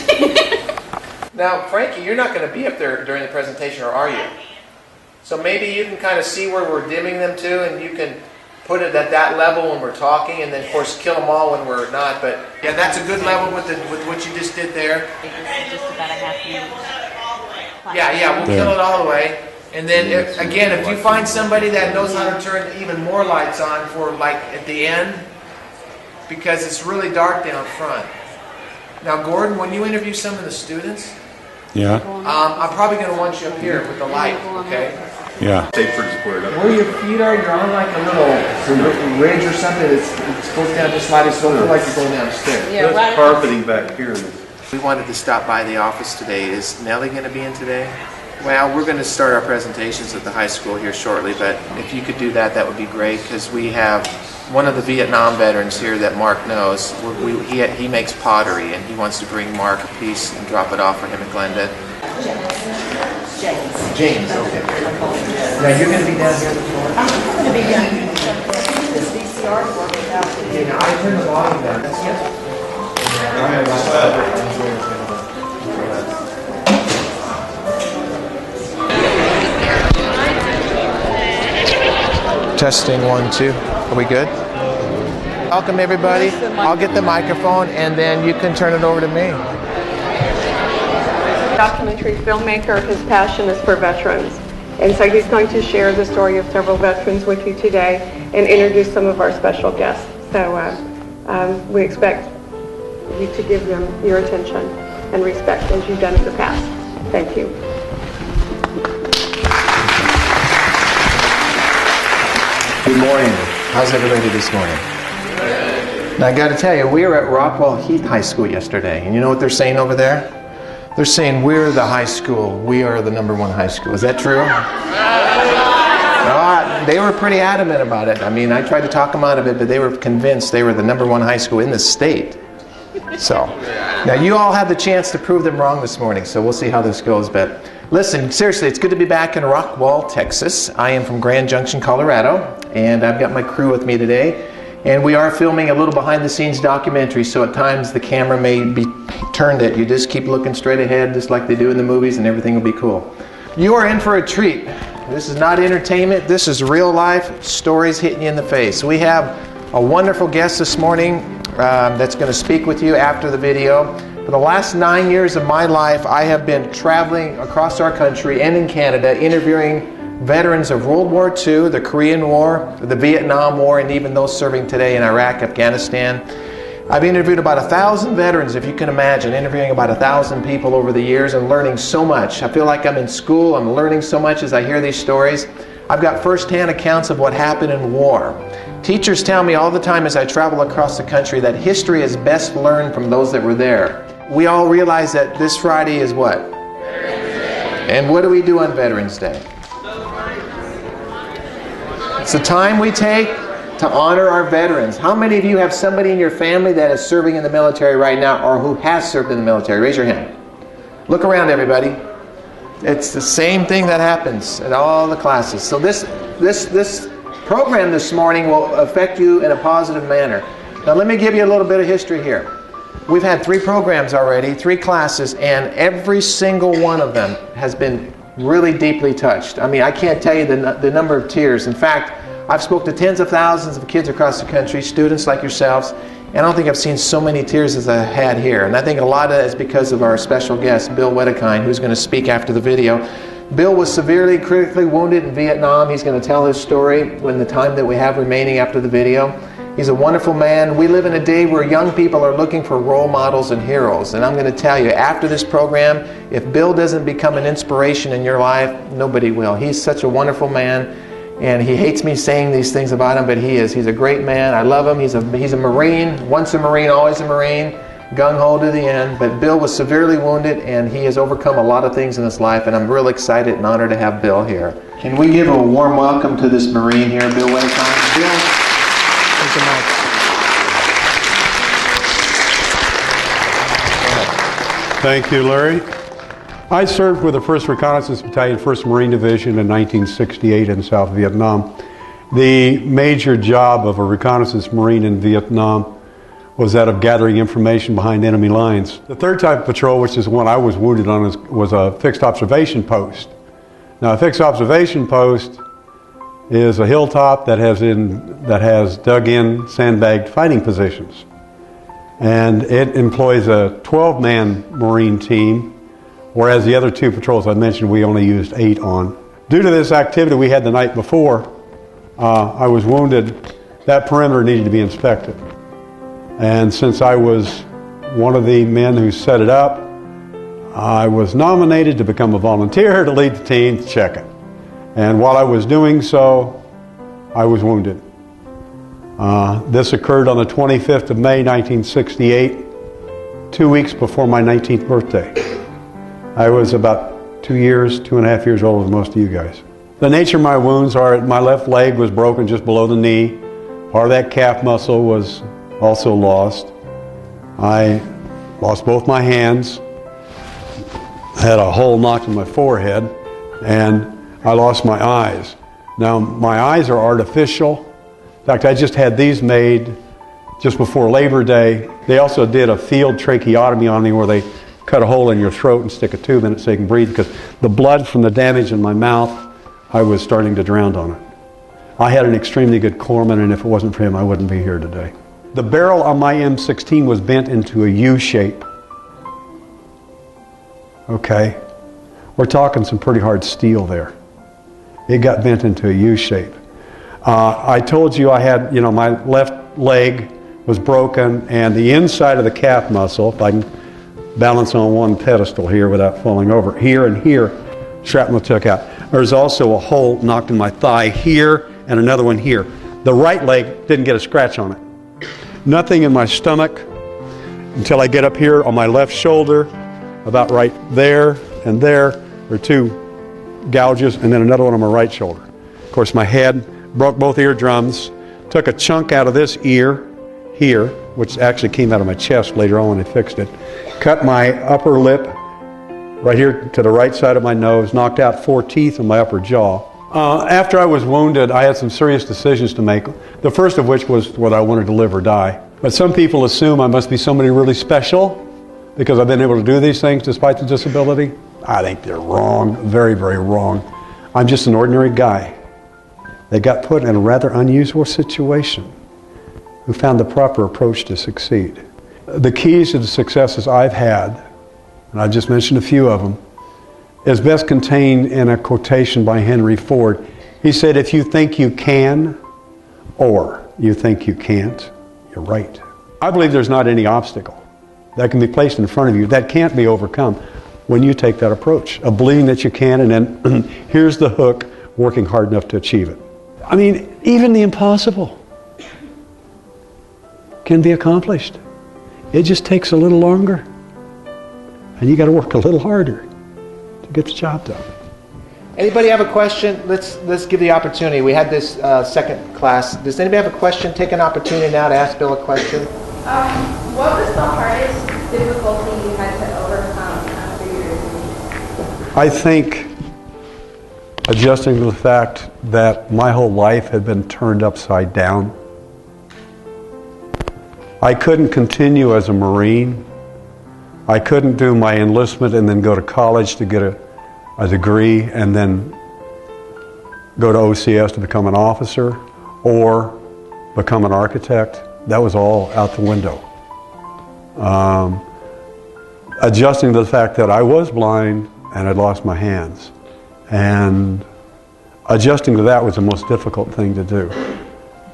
Now, Frankie, you're not going to be up there during the presentation, or are you? So maybe you can kind of see where we're dimming them to, and you can put it at that level when we're talking, and then, of course, kill them all when we're not. But yeah, that's a good level with what you just did there. Just about a half minute. Yeah, we'll kill it all the way. And then, if you find somebody that knows how to turn even more lights on for, like, at the end, because it's really dark down front. Now, Gordon, when you interview some of the students, Yeah. I'm probably going to want you up here with the light, okay? Yeah. Where your feet are, you're on like a little ridge or something. It goes down just slightly, so don't feel like you're going down the stairs. Yeah, there's carpeting back here. We wanted to stop by the office today. Is Nellie going to be in today? Well, we're going to start our presentations at the high school here shortly, but if you could do that, that would be great, because we have one of the Vietnam veterans here that Mark knows. He makes pottery, and he wants to bring Mark a piece and drop it off for him at Glenda. James, okay. Now you're going to be down here before? I'm going to be down here. This VCR working out. Okay, now I turn the volume down. That's it? Testing 1, 2. Are we good? Welcome everybody. I'll get the microphone and then you can turn it over to me. Documentary filmmaker, his passion is for veterans. And so he's going to share the story of several veterans with you today and introduce some of our special guests. So we expect you to give them your attention and respect as you've done in the past. Thank you. Good morning. How's everybody this morning? Now I got to tell you, we were at Rockwall Heath High School yesterday, and you know what they're saying over there? They're saying we're the high school. We are the #1 high school. Is that true? They were pretty adamant about it. I mean, I tried to talk them out of it, but they were convinced they were the #1 high school in the state. So, now you all had the chance to prove them wrong this morning, so we'll see how this goes. But listen, seriously, it's good to be back in Rockwall, Texas. I am from Grand Junction, Colorado, and I've got my crew with me today. And we are filming a little behind-the-scenes documentary, so at times the camera may be turned at you. Just keep looking straight ahead, just like they do in the movies, and everything will be cool. You are in for a treat. This is not entertainment. This is real-life stories hitting you in the face. We have a wonderful guest this morning that's going to speak with you after the video. For the last 9 years of my life, I have been traveling across our country and in Canada, interviewing veterans of World War II, the Korean War, the Vietnam War, and even those serving today in Iraq, Afghanistan. I've interviewed about 1,000 veterans, if you can imagine, interviewing about 1,000 people over the years and learning so much. I feel like I'm in school. I'm learning so much as I hear these stories. I've got first-hand accounts of what happened in war. Teachers tell me all the time as I travel across the country that history is best learned from those that were there. We all realize that this Friday is what? And what do we do on Veterans Day? It's the time we take to honor our veterans. How many of you have somebody in your family that is serving in the military right now or who has served in the military? Raise your hand. Look around, everybody. It's the same thing that happens in all the classes. So this program this morning will affect you in a positive manner. Now let me give you a little bit of history here. We've had 3 programs already, 3 classes, and every single one of them has been really deeply touched. I mean, I can't tell you the number of tears. In fact, I've spoke to tens of thousands of kids across the country, students like yourselves, and I don't think I've seen so many tears as I had here. And I think a lot of that is because of our special guest, Bill Wedekind, who's going to speak after the video. Bill was severely critically wounded in Vietnam. He's going to tell his story in the time that we have remaining after the video. He's a wonderful man. We live in a day where young people are looking for role models and heroes. And I'm going to tell you, after this program, if Bill doesn't become an inspiration in your life, nobody will. He's such a wonderful man. And he hates me saying these things about him, but he is. He's a great man. I love him. He's a Marine. Once a Marine, always a Marine. Gung-ho to the end. But Bill was severely wounded, and he has overcome a lot of things in his life. And I'm real excited and honored to have Bill here. Can we give a warm welcome to this Marine here, Bill Wedekind? Bill, thanks so much. Thank you, Larry. I served with the 1st Reconnaissance Battalion, 1st Marine Division in 1968 in South Vietnam. The major job of a reconnaissance Marine in Vietnam was that of gathering information behind enemy lines. The 3rd type of patrol, which is the one I was wounded on, was a fixed observation post. Now, a fixed observation post is a hilltop that has dug-in, sandbagged fighting positions. And it employs a 12-man Marine team, whereas the other 2 patrols I mentioned we only used 8 on. Due to this activity we had the night before, I was wounded. That perimeter needed to be inspected. And since I was one of the men who set it up, I was nominated to become a volunteer to lead the team to check it. And while I was doing so, I was wounded. This occurred on the 25th of May, 1968, 2 weeks before my 19th birthday. I was about 2.5 years older than most of you guys. The nature of my wounds are my left leg was broken just below the knee. Part of that calf muscle was also lost. I lost both my hands. I had a hole knocked in my forehead, and I lost my eyes. Now, my eyes are artificial. In fact, I just had these made just before Labor Day. They also did a field tracheotomy on me where they cut a hole in your throat and stick a tube in it so you can breathe, because the blood from the damage in my mouth, I was starting to drown on it. I had an extremely good corpsman, and if it wasn't for him, I wouldn't be here today. The barrel on my M16 was bent into a U shape. Okay, we're talking some pretty hard steel there. It got bent into a U shape. I told you I had, my left leg was broken, and the inside of the calf muscle, if I can balance on one pedestal here without falling over, here and here, shrapnel took out. There's also a hole knocked in my thigh here and another one here. The right leg didn't get a scratch on it. Nothing in my stomach until I get up here on my left shoulder, about right there and there are two gouges, and then another one on my right shoulder. Of course, my head, broke both eardrums, took a chunk out of this ear here, which actually came out of my chest later on when they fixed it, cut my upper lip right here to the right side of my nose, knocked out 4 teeth in my upper jaw. After I was wounded, I had some serious decisions to make, the first of which was whether I wanted to live or die. But some people assume I must be somebody really special because I've been able to do these things despite the disability. I think they're wrong, very, very wrong. I'm just an ordinary guy that got put in a rather unusual situation, who found the proper approach to succeed. The keys to the successes I've had, and I just mentioned a few of them, is best contained in a quotation by Henry Ford. He said, if you think you can, or you think you can't, you're right. I believe there's not any obstacle that can be placed in front of you that can't be overcome when you take that approach of believing that you can, and then here's the hook, working hard enough to achieve it. I mean, even the impossible can be accomplished. It just takes a little longer, and you got to work a little harder to get the job done. Anybody have a question? Let's give the opportunity. We had this second class. Does anybody have a question? Take an opportunity now to ask Bill a question. What was the hardest difficulty you had to overcome after your... I think adjusting to the fact that my whole life had been turned upside down. I couldn't continue as a Marine. I couldn't do my enlistment and then go to college to get a degree and then go to OCS to become an officer or become an architect. That was all out the window. Adjusting to the fact that I was blind and I'd lost my hands. And adjusting to that was the most difficult thing to do.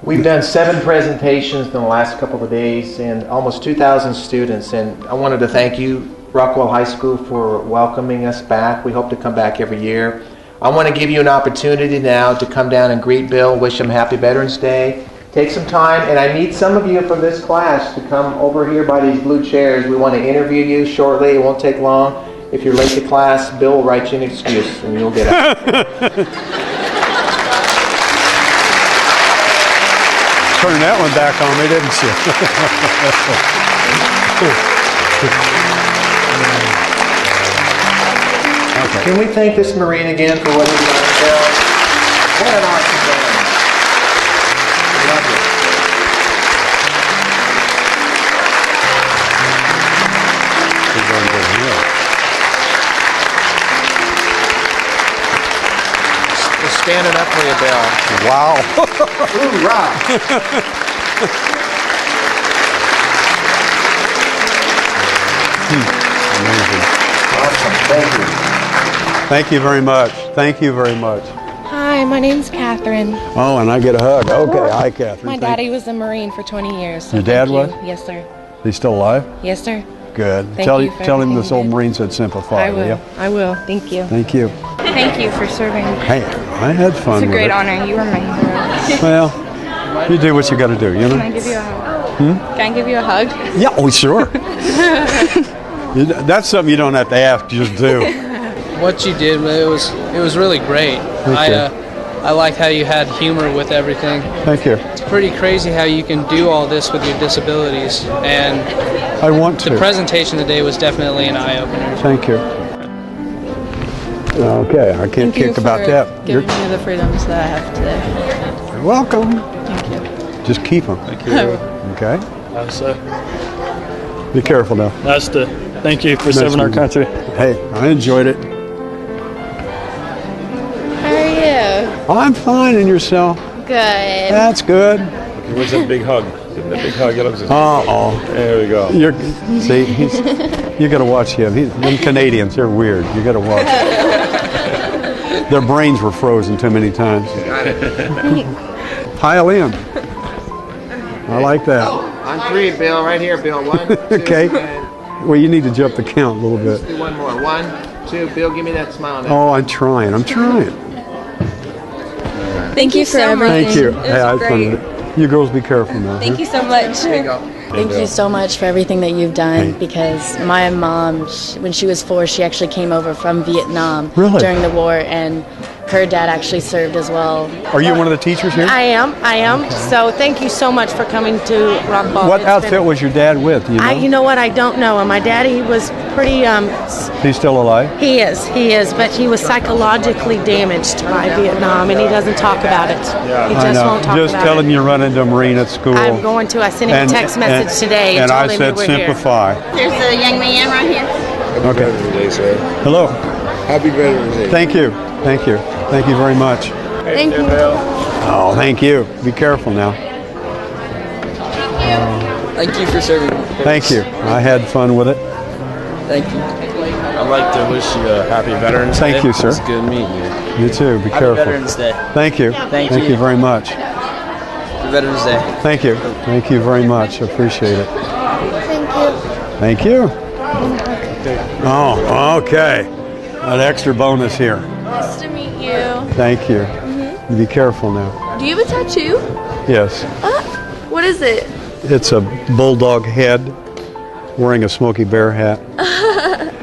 We've done 7 presentations in the last couple of days and almost 2,000 students, and I wanted to thank you, Rockwall High School, for welcoming us back. We hope to come back every year. I want to give you an opportunity now to come down and greet Bill, wish him Happy Veterans Day. Take some time, and I need some of you from this class to come over here by these blue chairs. We want to interview you shortly. It won't take long. If you're late to class, Bill will write you an excuse, and you'll get out. Turning that one back on me, didn't you? Okay. Can we thank this Marine again for what he's done, Bill? What an awesome man. Love you. Standing up for you, Bill. Wow. Hoorah. Amazing. Awesome. Thank you. Thank you very much. Thank you very much. Hi, my name's Catherine. Oh, and I get a hug. Okay. Hi, Catherine. My daddy was a Marine for 20 years. So Your dad was? Yes, sir. He's still alive? Yes, sir. Good. Thank Tell you for him everything this you old did. Marine said sympathy. I will. You? I will. Thank you. Thank you. Thank you for serving. Hey, I had fun It's a with great it. honor. You were my hero. Well, you do what you got to do, you know? Can I give you a hug? Hmm? Can I give you a hug? Yeah, oh, sure. That's something you don't have to ask, you just do. What you did, it was really great. Thank you. I liked how you had humor with everything. Thank you. It's pretty crazy how you can do all this with your disabilities, and I want to. the presentation today was definitely an eye-opener. Thank you. Okay, I can't kick about that. Giving me the freedoms that I have today. You're welcome. Thank you. Just keep them. Thank you. Okay. So, Be careful now. nice to thank you for serving our country. Hey, I enjoyed it. How are you? I'm fine, and yourself? Good. That's good. Where's that big hug? That big hug. There we go. You got to watch him. Them Canadians, they're weird. You got to watch. Their brains were frozen too many times. Pile in. I like that. On 3, Bill. Right here, Bill. 1, 2, Okay. and Well, you need to jump the count a little let's bit. do one more. 1, 2. Bill, give me that smile now. Oh, I'm trying. Thank you for everything. Thank you. It was Hey, I had fun great. with it. You girls be careful now. Thank you so much. There you go. Thank you so much for everything that you've done, because my mom, when she was 4, she actually came over from Vietnam Really? during the war, and her dad actually served as well. Are you one of the teachers here? I am. So thank you so much for coming to Rockwall. What outfit was your dad with? Do you know? You know what? I don't know. And my daddy was pretty. He's still alive? He is, but he was psychologically damaged by Vietnam, and he doesn't talk about it. He I just know. won't talk Just about tell it. him you run into a Marine at school. I'm going to. I sent him a text message today and told I him said we were here. sympathy. There's a young man right here. Okay. Veterans Day, sir. Hello. Happy Veterans Day. Thank you. Thank you. Thank you very much. Thank you. Oh, thank you. Be careful now. Thank you for serving. Thank you. I had fun with it. Thank you. I'd like to wish you a happy Veterans Day. Thank you, sir. It's good meeting you. You too. Be Happy careful. Veterans Day. Thank you. Thank Thank you. you very much. Happy Veterans Day. Thank you. Thank you very much. Appreciate it. Thank you. Thank you. Oh, okay. An extra bonus here. Nice to meet you. Thank you. You be careful now. Do you have a tattoo? Yes. What is it? It's a bulldog head wearing a Smokey Bear hat.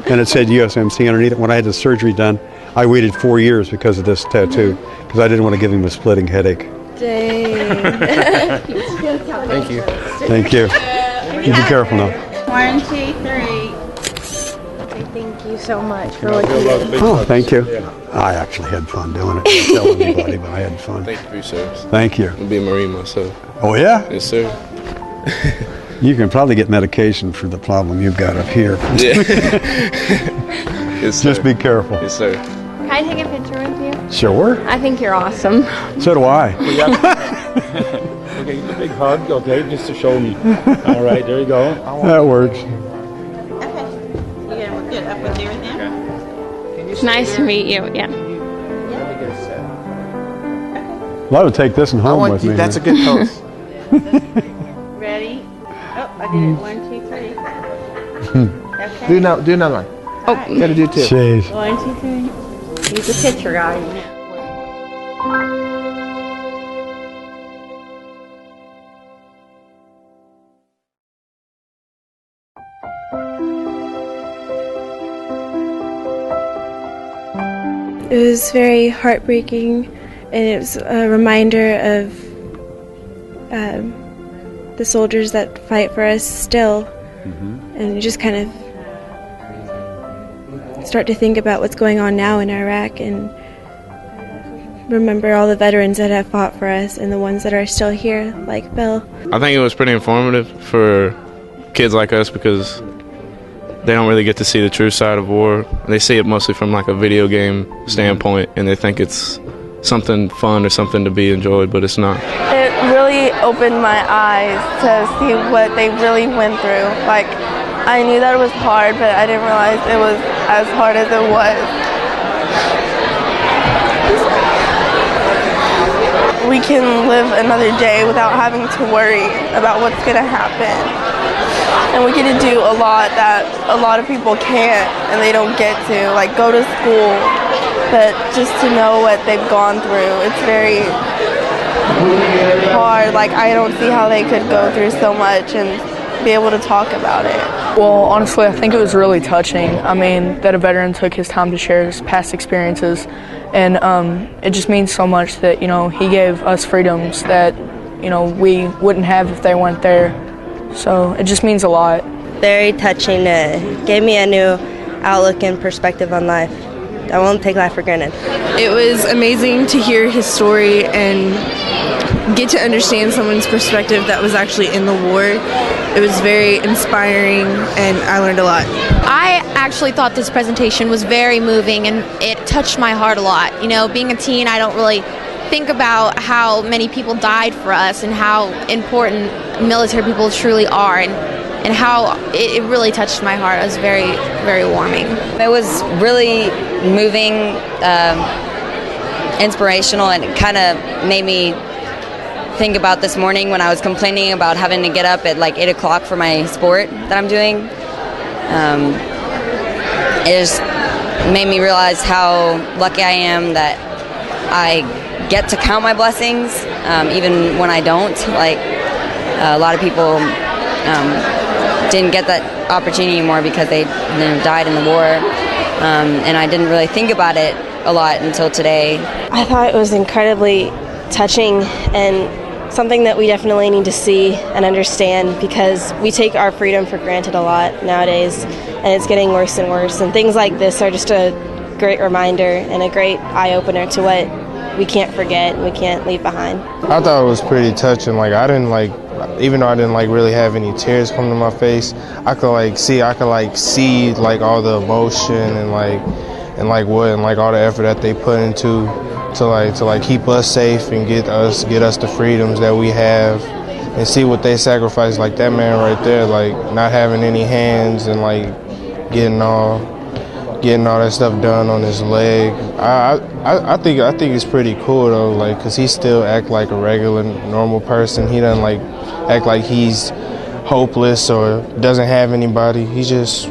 And it said USMC underneath it. When I had the surgery done, I waited 4 years because of this tattoo, because I didn't want to give him a splitting headache. Dang. Thank you. Thank you. You be careful now. 1, 2, 3. Thank you so much for what you did. Oh, thank you. I actually had fun doing it. I didn't tell anybody, but I had fun. Thank you for your service. Thank you. I'll be a Marine myself. Oh, yeah? Yes, sir. You can probably get medication for the problem you've got up here. Yeah. Yes, sir. Just be careful. Yes, sir. Can I take a picture with you? Sure. I think you're awesome. So do I. Okay, a big hug, okay, just to show me. All right, there you go. That works. Get up with you right now. Nice to meet you. Yeah. Well, I would take this and home with me. That's a good pose. Ready? Oh, I did it. 1, 2, 3. Okay. Do another one. Oh, You gotta do 2. Jeez. 1, 2, 3. He's a picture guy. It was very heartbreaking, and it was a reminder of the soldiers that fight for us still. And you just kind of start to think about what's going on now in Iraq and remember all the veterans that have fought for us and the ones that are still here, like Bill. I think it was pretty informative for kids like us because they don't really get to see the true side of war. They see it mostly from like a video game standpoint, and they think it's something fun or something to be enjoyed, but it's not. It really opened my eyes to see what they really went through. Like, I knew that it was hard, but I didn't realize it was as hard as it was. We can live another day without having to worry about what's going to happen. And we get to do a lot that a lot of people can't and they don't get to, like go to school. But just to know what they've gone through, it's very hard. Like, I don't see how they could go through so much and be able to talk about it. Well, honestly, I think it was really touching. I mean, that a veteran took his time to share his past experiences, and it just means so much that, you know, he gave us freedoms that, you know, we wouldn't have if they weren't there. So it just means a lot. Very touching. Gave me a new outlook and perspective on life. I won't take life for granted. It was amazing to hear his story and get to understand someone's perspective that was actually in the war. It was very inspiring, and I learned a lot. I actually thought this presentation was very moving, and it touched my heart a lot. You know, being a teen, I don't really think about how many people died for us and how important military people truly are, and how it really touched my heart. It was very, very warming. It was really moving, inspirational, and it kind of made me think about this morning when I was complaining about having to get up at like 8 o'clock for my sport that I'm doing. It just made me realize how lucky I am that I get to count my blessings, even when I don't. Like, a lot of people didn't get that opportunity anymore because they died in the war, and I didn't really think about it a lot until today. I thought it was incredibly touching and something that we definitely need to see and understand, because we take our freedom for granted a lot nowadays, and it's getting worse and worse. And things like this are just a great reminder and a great eye-opener to what we can't forget and we can't leave behind. I thought it was pretty touching. Like, even though I didn't really have any tears come to my face, I could see all the emotion and all the effort that they put into to keep us safe and get us the freedoms that we have, and see what they sacrificed. Like that man right there, not having any hands and getting all that stuff done on his leg. I think it's pretty cool though, because he still act like a regular normal person. He doesn't act like he's hopeless or doesn't have anybody. He's just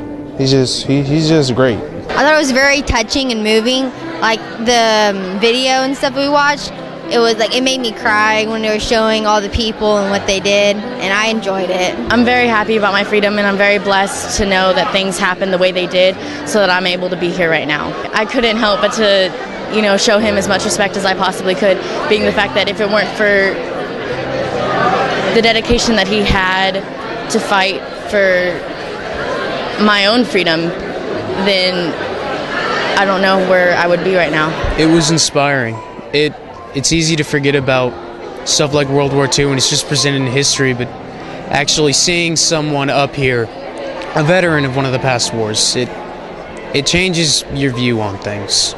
great. I thought it was very touching and moving. Like the video and stuff we watched, it made me cry when they were showing all the people and what they did, and I enjoyed it. I'm very happy about my freedom, and I'm very blessed to know that things happened the way they did so that I'm able to be here right now. I couldn't help but to, show him as much respect as I possibly could, being the fact that if it weren't for the dedication that he had to fight for my own freedom, then I don't know where I would be right now. It was inspiring. It's easy to forget about stuff like World War II when it's just presented in history, but actually seeing someone up here, a veteran of one of the past wars, it changes your view on things.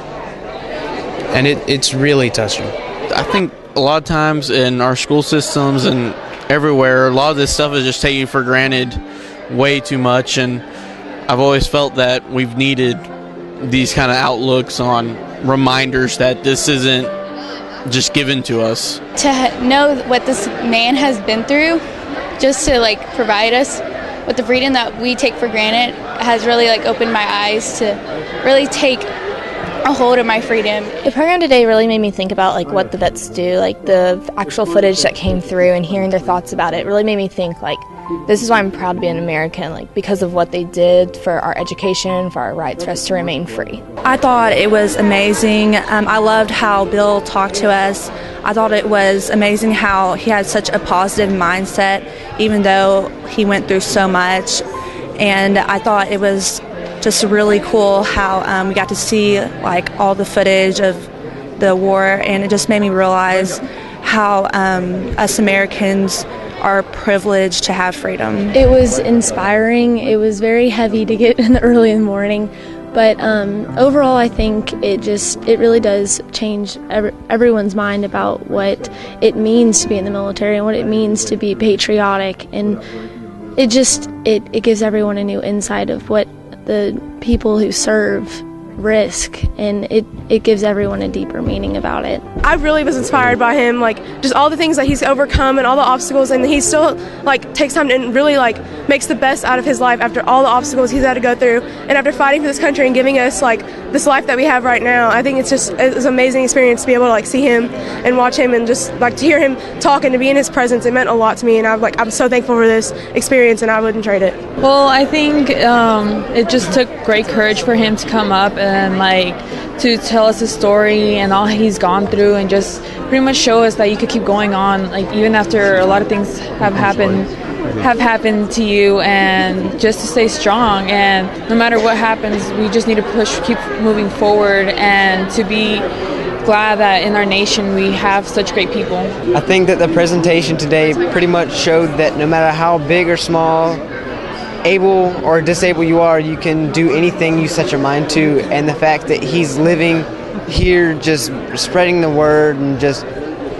And it's really touching. I think a lot of times in our school systems and everywhere, a lot of this stuff is just taken for granted way too much, and I've always felt that we've needed these kind of outlooks on reminders that this isn't just given to us. To know what this man has been through, just to provide us with the freedom that we take for granted, has really opened my eyes to really take a hold of my freedom. The program today really made me think about what the vets do, the actual footage that came through and hearing their thoughts about it really made me think this is why I'm proud to be an American, because of what they did for our education, for our rights, for us to remain free. I thought it was amazing. I loved how Bill talked to us. I thought it was amazing how he had such a positive mindset, even though he went through so much. And I thought it was just really cool how we got to see all the footage of the war, and it just made me realize how us Americans are privileged to have freedom. It was inspiring. It was very heavy to get in early in the morning, but overall I think it really does change everyone's mind about what it means to be in the military and what it means to be patriotic, and it gives everyone a new insight of what the people who serve risk, and it gives everyone a deeper meaning about it. I really was inspired by him, like just all the things that he's overcome and all the obstacles, and he still like takes time and really like makes the best out of his life after all the obstacles he's had to go through, and after fighting for this country and giving us like this life that we have right now. I think it's an amazing experience to be able to like see him and watch him and just like to hear him talk and to be in his presence. It meant a lot to me, and I'm so thankful for this experience, and I wouldn't trade it. Well, I think it just took great courage for him to come up and like to tell us his story and all he's gone through, and just pretty much show us that you could keep going on, like even after a lot of things have happened to you, and just to stay strong. And no matter what happens, we just need to keep moving forward, and to be glad that in our nation we have such great people. I think that the presentation today pretty much showed that no matter how big or small, able or disabled you are, you can do anything you set your mind to. And the fact that he's living here, just spreading the word and just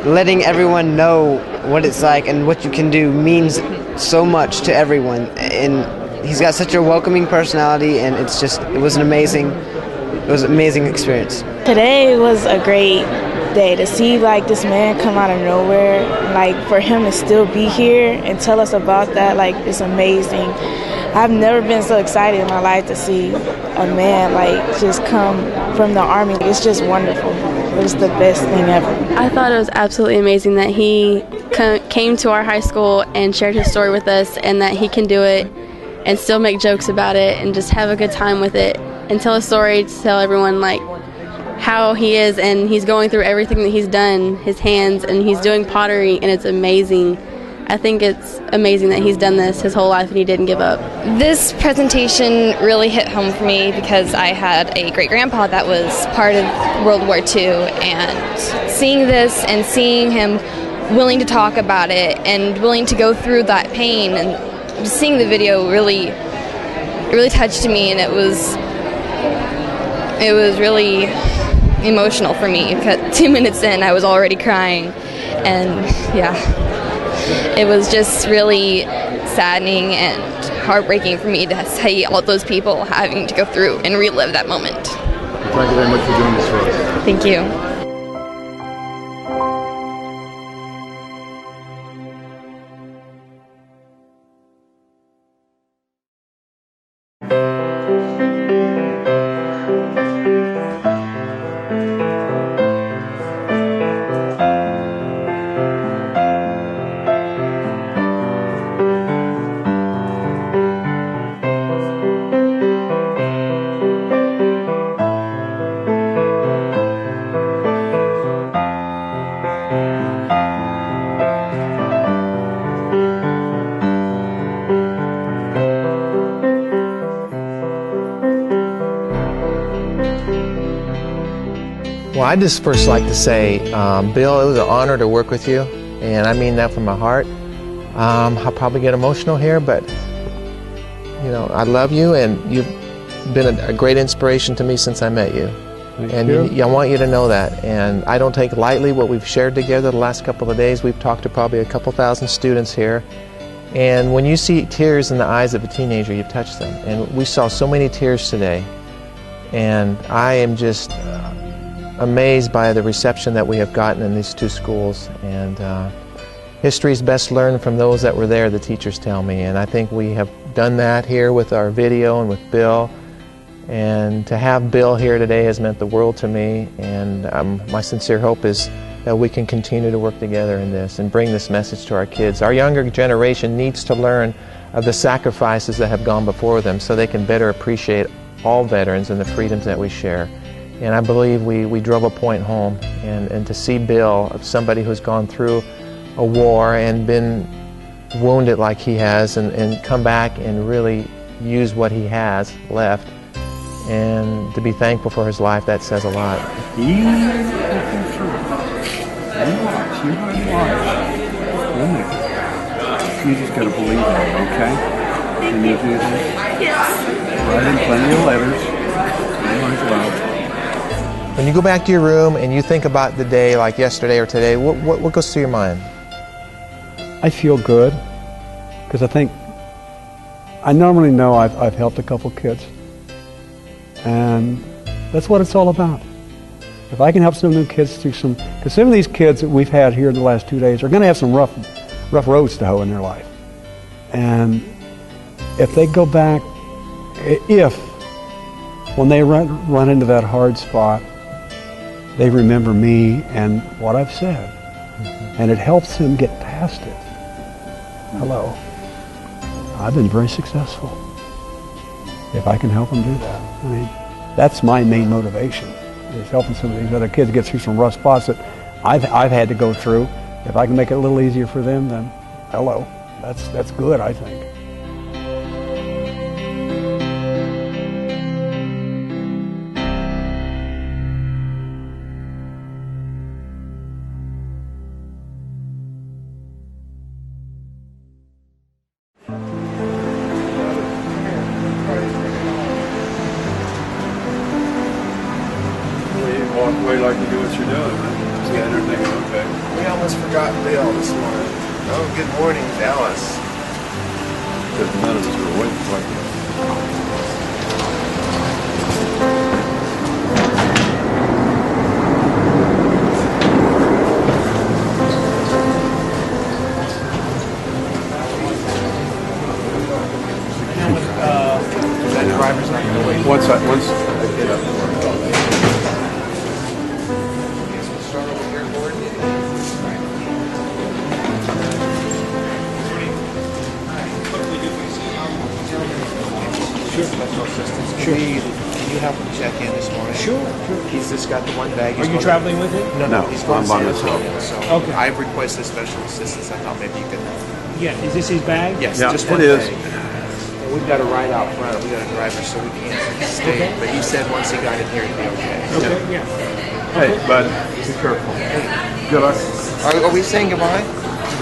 letting everyone know what it's like and what you can do, means so much to everyone. And he's got such a welcoming personality, and it was an amazing experience. Today was a great day to see like this man come out of nowhere, like for him to still be here and tell us about that, like it's amazing. I've never been so excited in my life to see a man like just come from the Army. It's just wonderful. It was the best thing ever. I thought it was absolutely amazing that he came to our high school and shared his story with us, and that he can do it and still make jokes about it and just have a good time with it and tell a story to tell everyone like how he is, and he's going through everything that he's done, his hands, and he's doing pottery, and it's amazing. I think it's amazing that he's done this his whole life and he didn't give up. This presentation really hit home for me because I had a great-grandpa that was part of World War II, and seeing this and seeing him willing to talk about it and willing to go through that pain, and just seeing the video really touched me, and it was really emotional for me because 2 minutes in I was already crying, and yeah. It was just really saddening and heartbreaking for me to see all those people having to go through and relive that moment. Thank you very much for doing this for us. Thank you. Well, I'd just first like to say, Bill, it was an honor to work with you, and I mean that from my heart. I'll probably get emotional here, but you know, I love you, and you've been a great inspiration to me since I met you. I want you to know that, and I don't take lightly what we've shared together the last couple of days. We've talked to probably a couple thousand students here, and when you see tears in the eyes of a teenager, you've touched them, and we saw so many tears today, and I am just amazed by the reception that we have gotten in these two schools. And history is best learned from those that were there, the teachers tell me, and I think we have done that here with our video and with Bill. And to have Bill here today has meant the world to me, and my sincere hope is that we can continue to work together in this and bring this message to our kids. Our younger generation needs to learn of the sacrifices that have gone before them so they can better appreciate all veterans and the freedoms that we share. And I believe we drove a point home, and to see Bill, somebody who's gone through a war and been wounded like he has, and come back and really use what he has left, and to be thankful for his life, that says a lot. You just got to believe in it, okay? Can you do that? Yes. Write in plenty of letters. As well. When you go back to your room and you think about the day like yesterday or today, what goes through your mind? I feel good because I normally know I've helped a couple kids, and that's what it's all about. If I can help some of them kids through some, because some of these kids that we've had here in the last 2 days are going to have some rough roads to hoe in their life. And if they go back, when they run into that hard spot, they remember me and what I've said. And it helps them get past it. Hello. I've been very successful. If I can help them do that. I mean, that's my main motivation, is helping some of these other kids get through some rough spots that I've had to go through. If I can make it a little easier for them, then hello. That's good, I think. Walk away like you do what you're doing. See, I don't think, okay. We almost forgot Bill this morning. Oh, good morning, Dallas. Because none of us were waiting for you. That driver's not going to wait. Once I get up there. Special assistance. Can you help him check in this morning? Sure. He's just got the one bag. Are you traveling with him? No, he's going I'm by to myself. So Okay. I've requested special assistance. I thought maybe you could help. Yeah. Is this his bag? Yes, Yeah, just it one is. bag. And we've got a ride out front. We got a driver, so we can't stay. Okay. But he said once he got in here, it'd be okay. Okay. Yeah. Hey, bud, be careful. Good luck. Are we saying goodbye?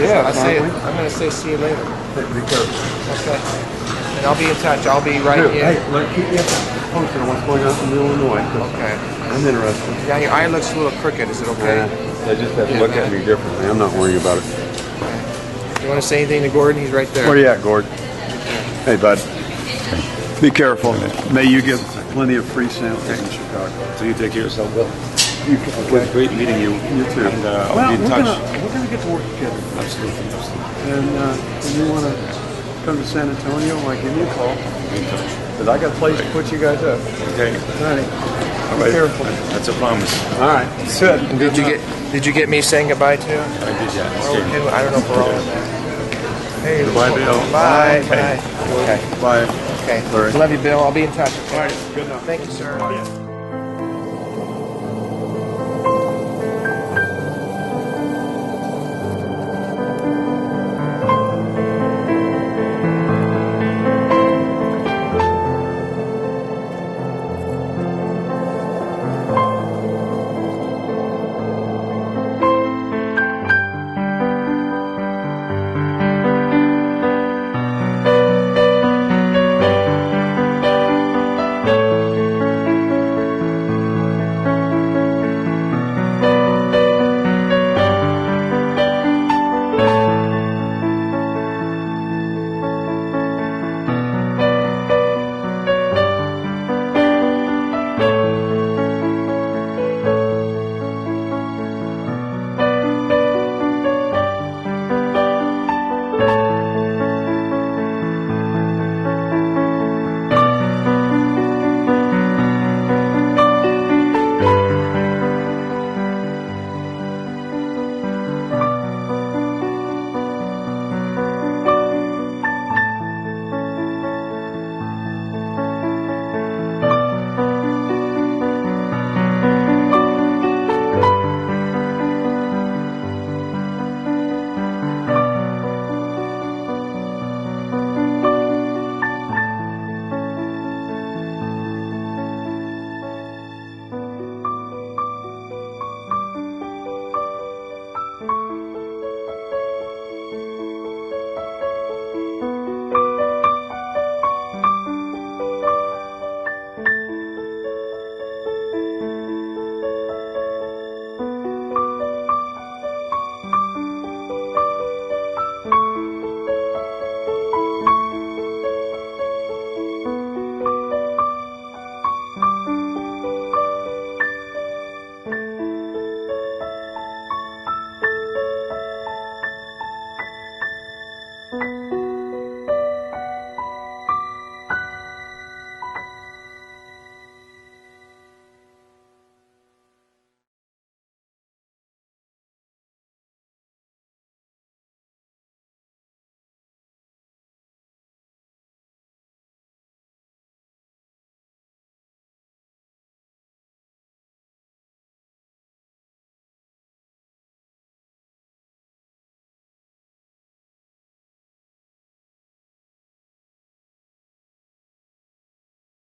Yeah, I'm going to say see you later. Be careful. Okay. And I'll be in touch. I'll be right here. Hey, keep me posted on what's going on in Illinois. Okay. I'm interested. Yeah, your eye looks a little crooked. Is it okay? They just have to look at me differently. I'm not worried about it. You want to say anything to Gordon? He's right there. Where you at, Gord? Hey, bud. Be careful. May you get plenty of free samples in Chicago. So you take care of yourself, Bill. It was great meeting you. You too. And I'll be in touch. We're gonna get to work together. Absolutely. And when you want to come to San Antonio, give me a call. Be in touch. Because I got a place to put you guys up. Okay. All right. All Be right. careful. That's a promise. All right. Good. And did you get me saying goodbye to you? I did, yeah. Okay. I don't know if we're all in there. Hey, Goodbye, Bill. Bye. Hey. Bye. Okay. Bye. Okay. Larry. Love you, Bill. I'll be in touch. All right. Good enough. Thank you, sir. Bye.